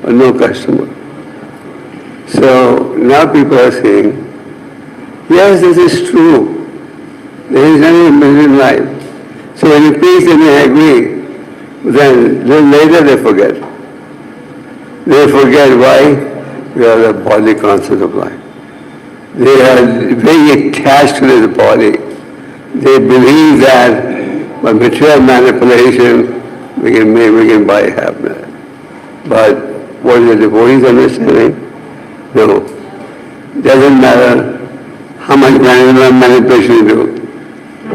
A: but no customer. So now people are saying, yes, this is true. There is nothing in life. So when you preach and they agree, then later they forget. They forget why? We are the body concept of life. They are very attached to this body. They believe that by material manipulation we can buy happiness. But what is the devotee's understanding? No. It doesn't matter how much manipulation you do.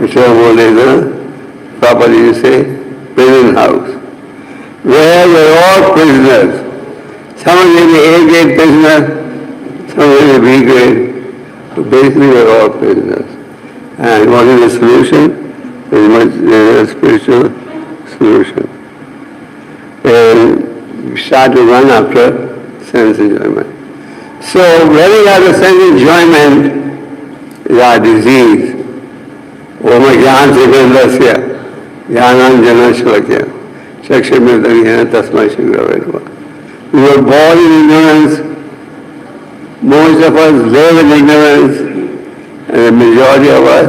A: Whichever word is properly you say, prison house. Where we're all prisoners. Someone may be A grade prisoner, someone may be B grade. So basically we're all prisoners. And what is the solution? There is a spiritual solution. And you start to run after sense enjoyment. So running after sense enjoyment is our disease. Oma jnana sikandasya, jnanam jana shalakya, chakshamirdhaniyana tasma shigravedva. We were born in ignorance. Most of us live in ignorance, and the majority of us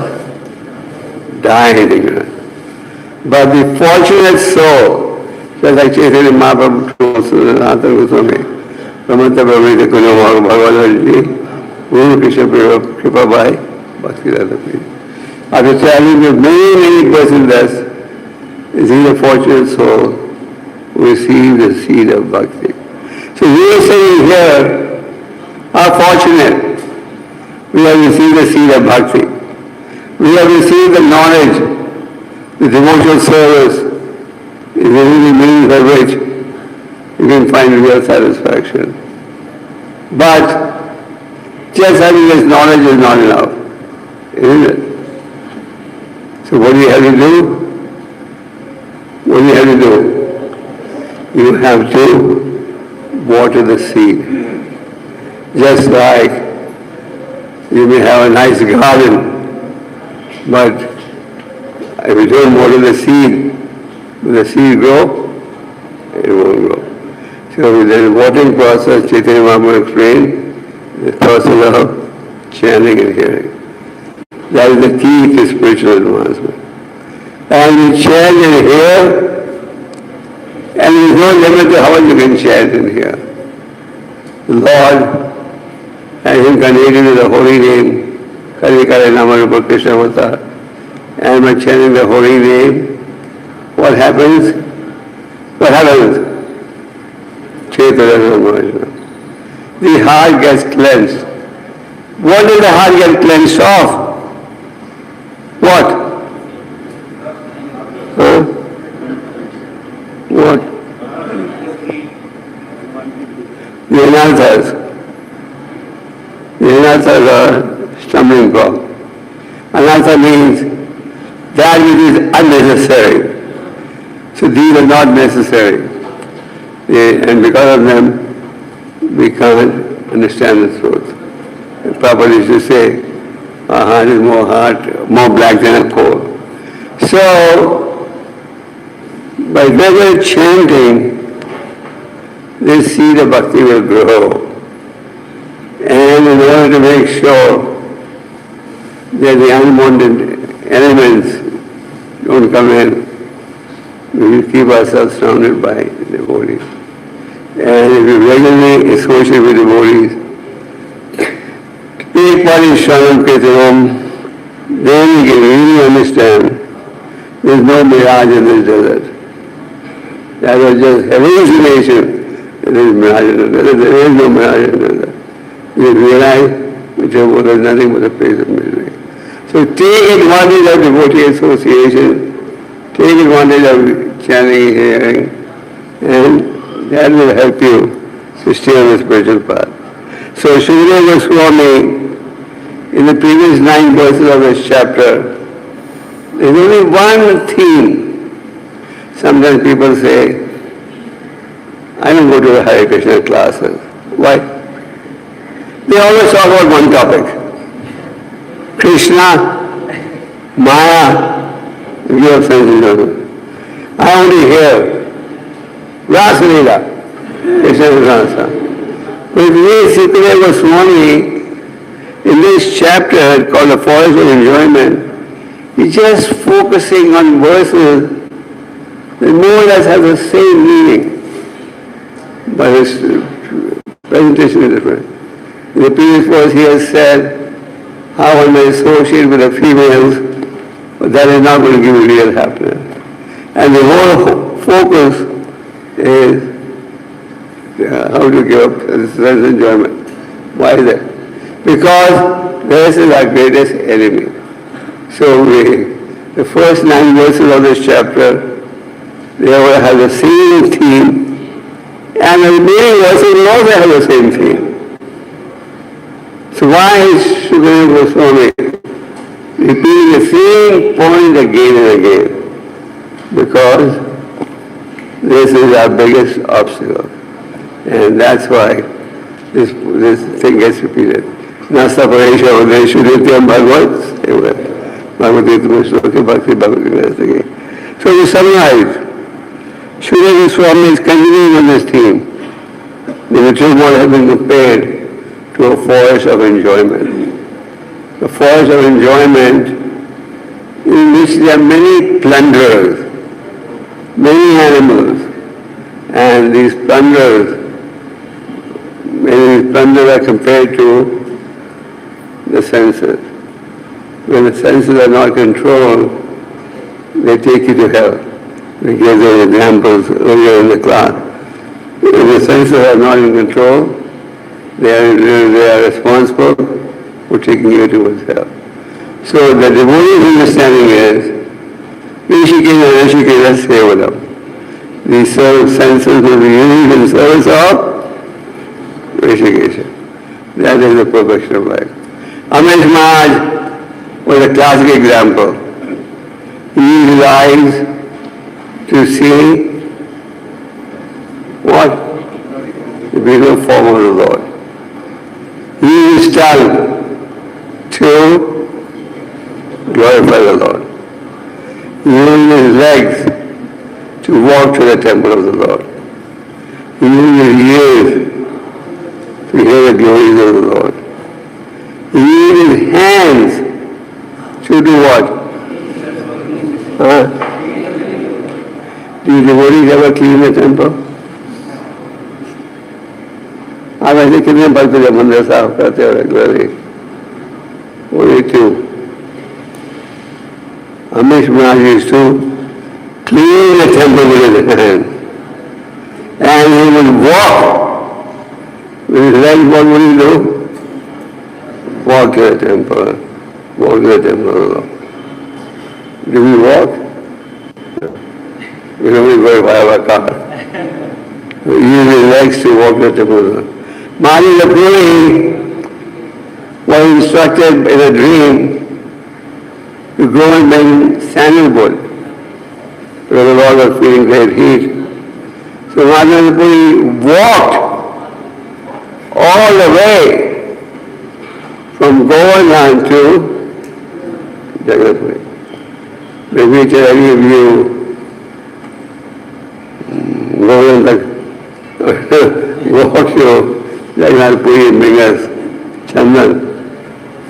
A: die in ignorance. But the fortunate soul, just like Chaitanya Mahaprabhu told Sanatana Goswami, Ramanta Prabhu Kunamar Bhagavad Guru Krishna Kripa Bhai, Bhakti Radha. After traveling with many persons thus, is he the fortunate soul who received the seed of bhakti. So we are saying here, are fortunate. We have received the seed of bhakti. We have received the knowledge, the devotional service is the only means by which you can find real satisfaction. But just having this knowledge is not enough, isn't it? So what do you have to do? What do you have to do? You have to water the seed. Just like you may have a nice garden, but if you don't water the seed, will the seed grow? It won't grow. So with the watering process, Chaitanya Mahaprabhu explained the process of chanting and hearing. That is the key to spiritual advancement. And you chant and hear, and there is no limit to how much you can chant and hear. The Lord has incarnated with the holy name, Kari Kari Namarupa Krishna Avatar, and by chanting the holy name, what happens? What happens? The heart gets cleansed. What does the heart get cleansed of? What? Huh? What? The anarthas. The anarthas are stumbling block. Anartha means that which is unnecessary. So these are not necessary. And because of them, we can't understand the truth. Prabhupada used to say, our heart is more black than a coal. So, by regular chanting, this seed of bhakti will grow. And in order to make sure that the unwanted elements don't come in, we will keep ourselves surrounded by devotees. And if we regularly associate with devotees, take part in Shranam Kirtanam, then we can really understand there is no mirage in this desert. That was just hallucination. There is mirage in the desert. There is no mirage in the desert. You realize whichever there is nothing but a place of misery. So take advantage of devotee association, take advantage of chanting, hearing, and that will help you to stay on the spiritual path. So Srila Goswami, in the previous 9 verses of this chapter, there is only one theme. Sometimes people say, I don't go to the Hare Krishna classes. Why? They always talk about one topic. Krishna, Maya, your sense enjoyment. I only hear Rasa Leela, Krishna Rasa. But we, Sukadeva Goswami, in this chapter called The Forest of Enjoyment, he's just focusing on verses that more or less have the same meaning. But his presentation is different. In the previous verse he has said how one may associate with the females, but that is not going to give you real happiness. And the whole focus is how to give up sense enjoyment. Why is that? Because this is our greatest enemy. So the first 9 verses of this chapter, they all have the same theme, and the remaining verses will also have the same theme. So why is Sukadeva Goswami repeating the same point again and again? Because this is our biggest obstacle. And that's why this thing gets repeated. Na separation of the Shuddhityam Bhagavad, Bhagavati Tumashloke Bhakti Bhagavati. So to summarize, Sukadeva Goswami is continuing on this theme. The material world has been compared to a forest of enjoyment. The forest of enjoyment in which there are many plunderers, many animals, and these plunderers, many plunderers are compared to the senses. When the senses are not controlled, they take you to hell. We gave those examples earlier in the class. When the senses are not in control, they are responsible for taking you towards hell. So the devotee's understanding is, Rishikesh and Rishikesh Sevadam. These senses will be used in service of Rishikesh. That is the perfection of life. Amish Maharaj was a classic example. He used his eyes to see what? The beautiful form of the Lord. He used his tongue to glorify the Lord. He used his legs to walk to the temple of the Lord. He used his ears to hear the glories of the Lord. He used his hands to do what? Do the devotees ever clean the temple? आप ऐसे कितने भक्त जब मंदिर साफ करते हो regularly? Only 2. Amish Maharaj used to clean the temple with his hand. And he would walk with his legs. What would he do? Walk to the temple. Walk to the temple. Do we walk? We don't go by our car. We use his legs to walk to the temple. Maharaj Puri was instructed in a dream to go and bring sandalwood because the Lord was feeling great heat. So Maharaj Puri walked all the way from Govardhan to Jagannath Puri. Maybe any of you walk to Jagannath Puri and bring us Chandan.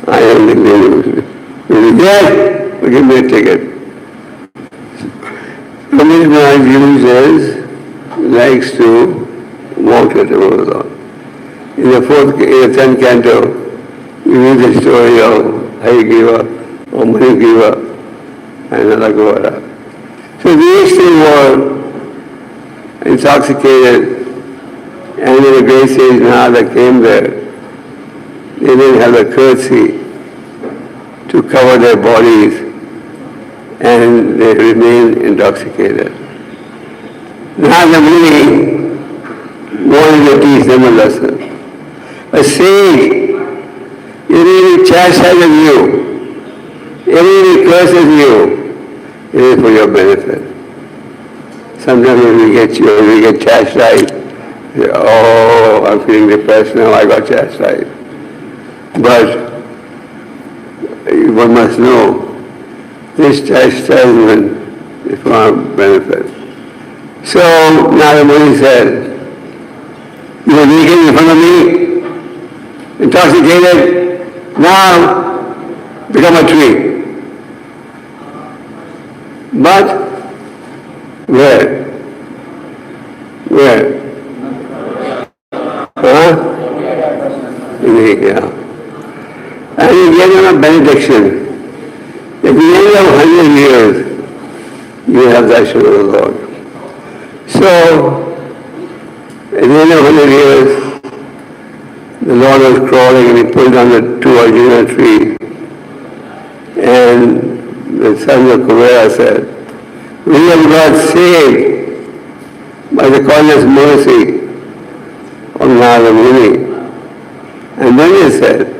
A: I don't think they do. Yes, give me a ticket. Amish Maharaj uses likes to walk to the temple of the Lord. In the 10th canto, we use the story of Hayagriva or Manigriva and Nalagora. So these 2 were intoxicated, and in the great sage Narada came there. They didn't have the courtesy to cover their bodies, and they remained intoxicated. Narada Muni wanted to teach them a lesson. A sage, if he chastises you, if he curses you, it is for your benefit. Sometimes when we get chastised, we say, oh, I'm feeling depressed now, I got chastised. But one must know, this chastisement is for our benefit. So Narada Muni said, You were naked in front of me, intoxicated, now become a tree. But where? Where? Huh? Yeah. And you get on a benediction. At the end of 100 years, you have the darshan of the Lord. So, at the end of 100 years, the Lord was crawling and he pulled down the two Arjuna trees. And the sons of Kuvera said, we have got saved by the kindness mercy of Narada Muni. And then he said,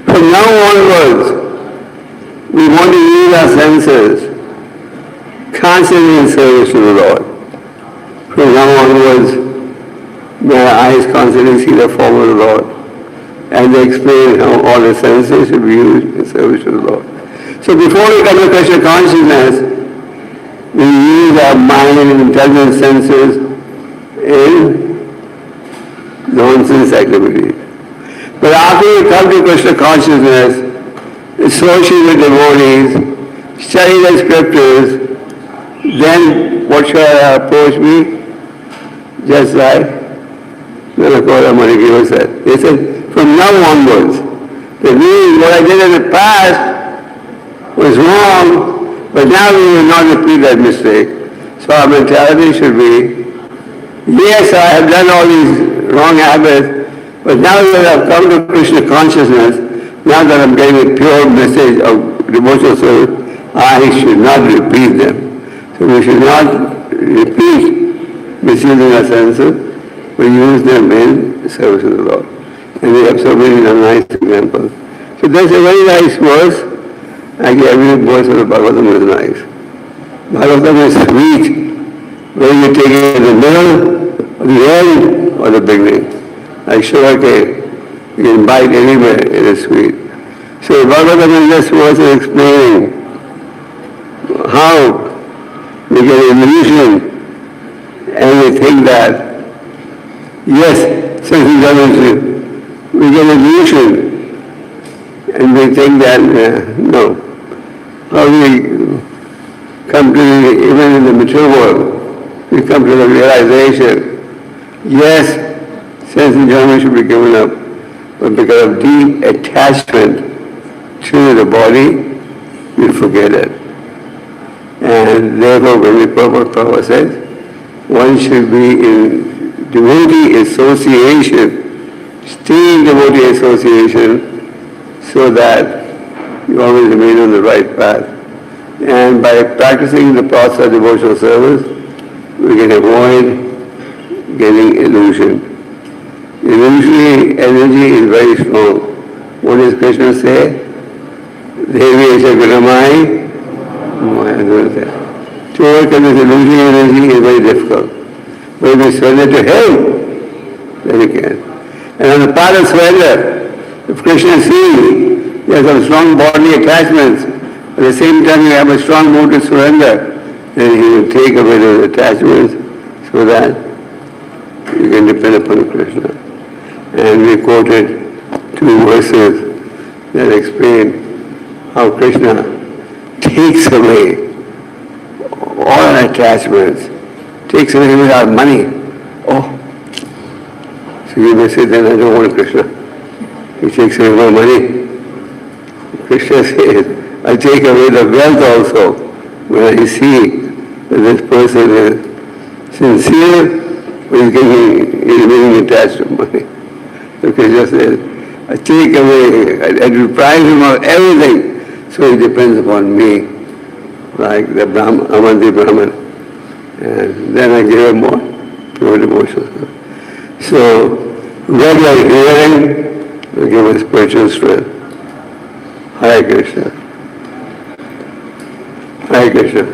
A: from now onwards, we want to use our senses constantly in service to the Lord. From now onwards, may our eyes constantly see the form of the Lord. And they explain how all the senses should be used in service to the Lord. So before we come to Krishna consciousness, we use our mind and intelligent senses in nonsense activities. But after we come to Krishna consciousness, associate with devotees, study the scriptures, then what shall our approach be? Just like Nalakola Manigiva said. They said, from now onwards, that means what I did in the past was wrong, but now we will not repeat that mistake. So our mentality should be, yes, I have done all these wrong habits, but now that I've come to Krishna consciousness, now that I'm getting a pure message of devotional service, I should not repeat them. So we should not repeat misusing our senses, but use them in service of the Lord. And we have so many nice examples. So there's a very nice verse. Actually, every verse of the Bhagavatam is nice. Bhagavatam is sweet, whether you take it in the middle, or the end, or the beginning. Like sugar cane, you can bite anywhere, it is sweet. So Bhagavatam in this verse is explaining how we get illusion and we think that, yes, sense illusion, we get illusion and we think that, no. How we come to, even in the mature world, we come to the realization, yes, sense enjoyment should be given up, but because of deep attachment to the body, we forget it. And therefore, when the Prabhupada says, one should be in devotee association, stay in devotee association, so that you always remain on the right path. And by practicing the process of devotional service, we can avoid getting illusion. Illusory energy is very strong. What does Krishna say? Devi Esha Gurumai. To overcome this illusory energy is very difficult. But if we surrender to Him, then we can. And on the path of surrender, if Krishna sees there are some strong bodily attachments, at the same time you have a strong mood to surrender, then He will take away those attachments so that you can depend upon Krishna. And we quoted two verses that explain how Krishna takes away all our attachments, takes away even our money. Oh, so you may say, then I don't want Krishna. He takes away my money. Krishna says, I take away the wealth also when I see that this person is sincere, but he's getting attached to money. So Krishna says, I take away, I deprive him of everything, so he depends upon me, like the Avanti Brahman. And then I give him more pure devotion. So, regular hearing will give us spiritual strength. Hare Krishna. Hare Krishna.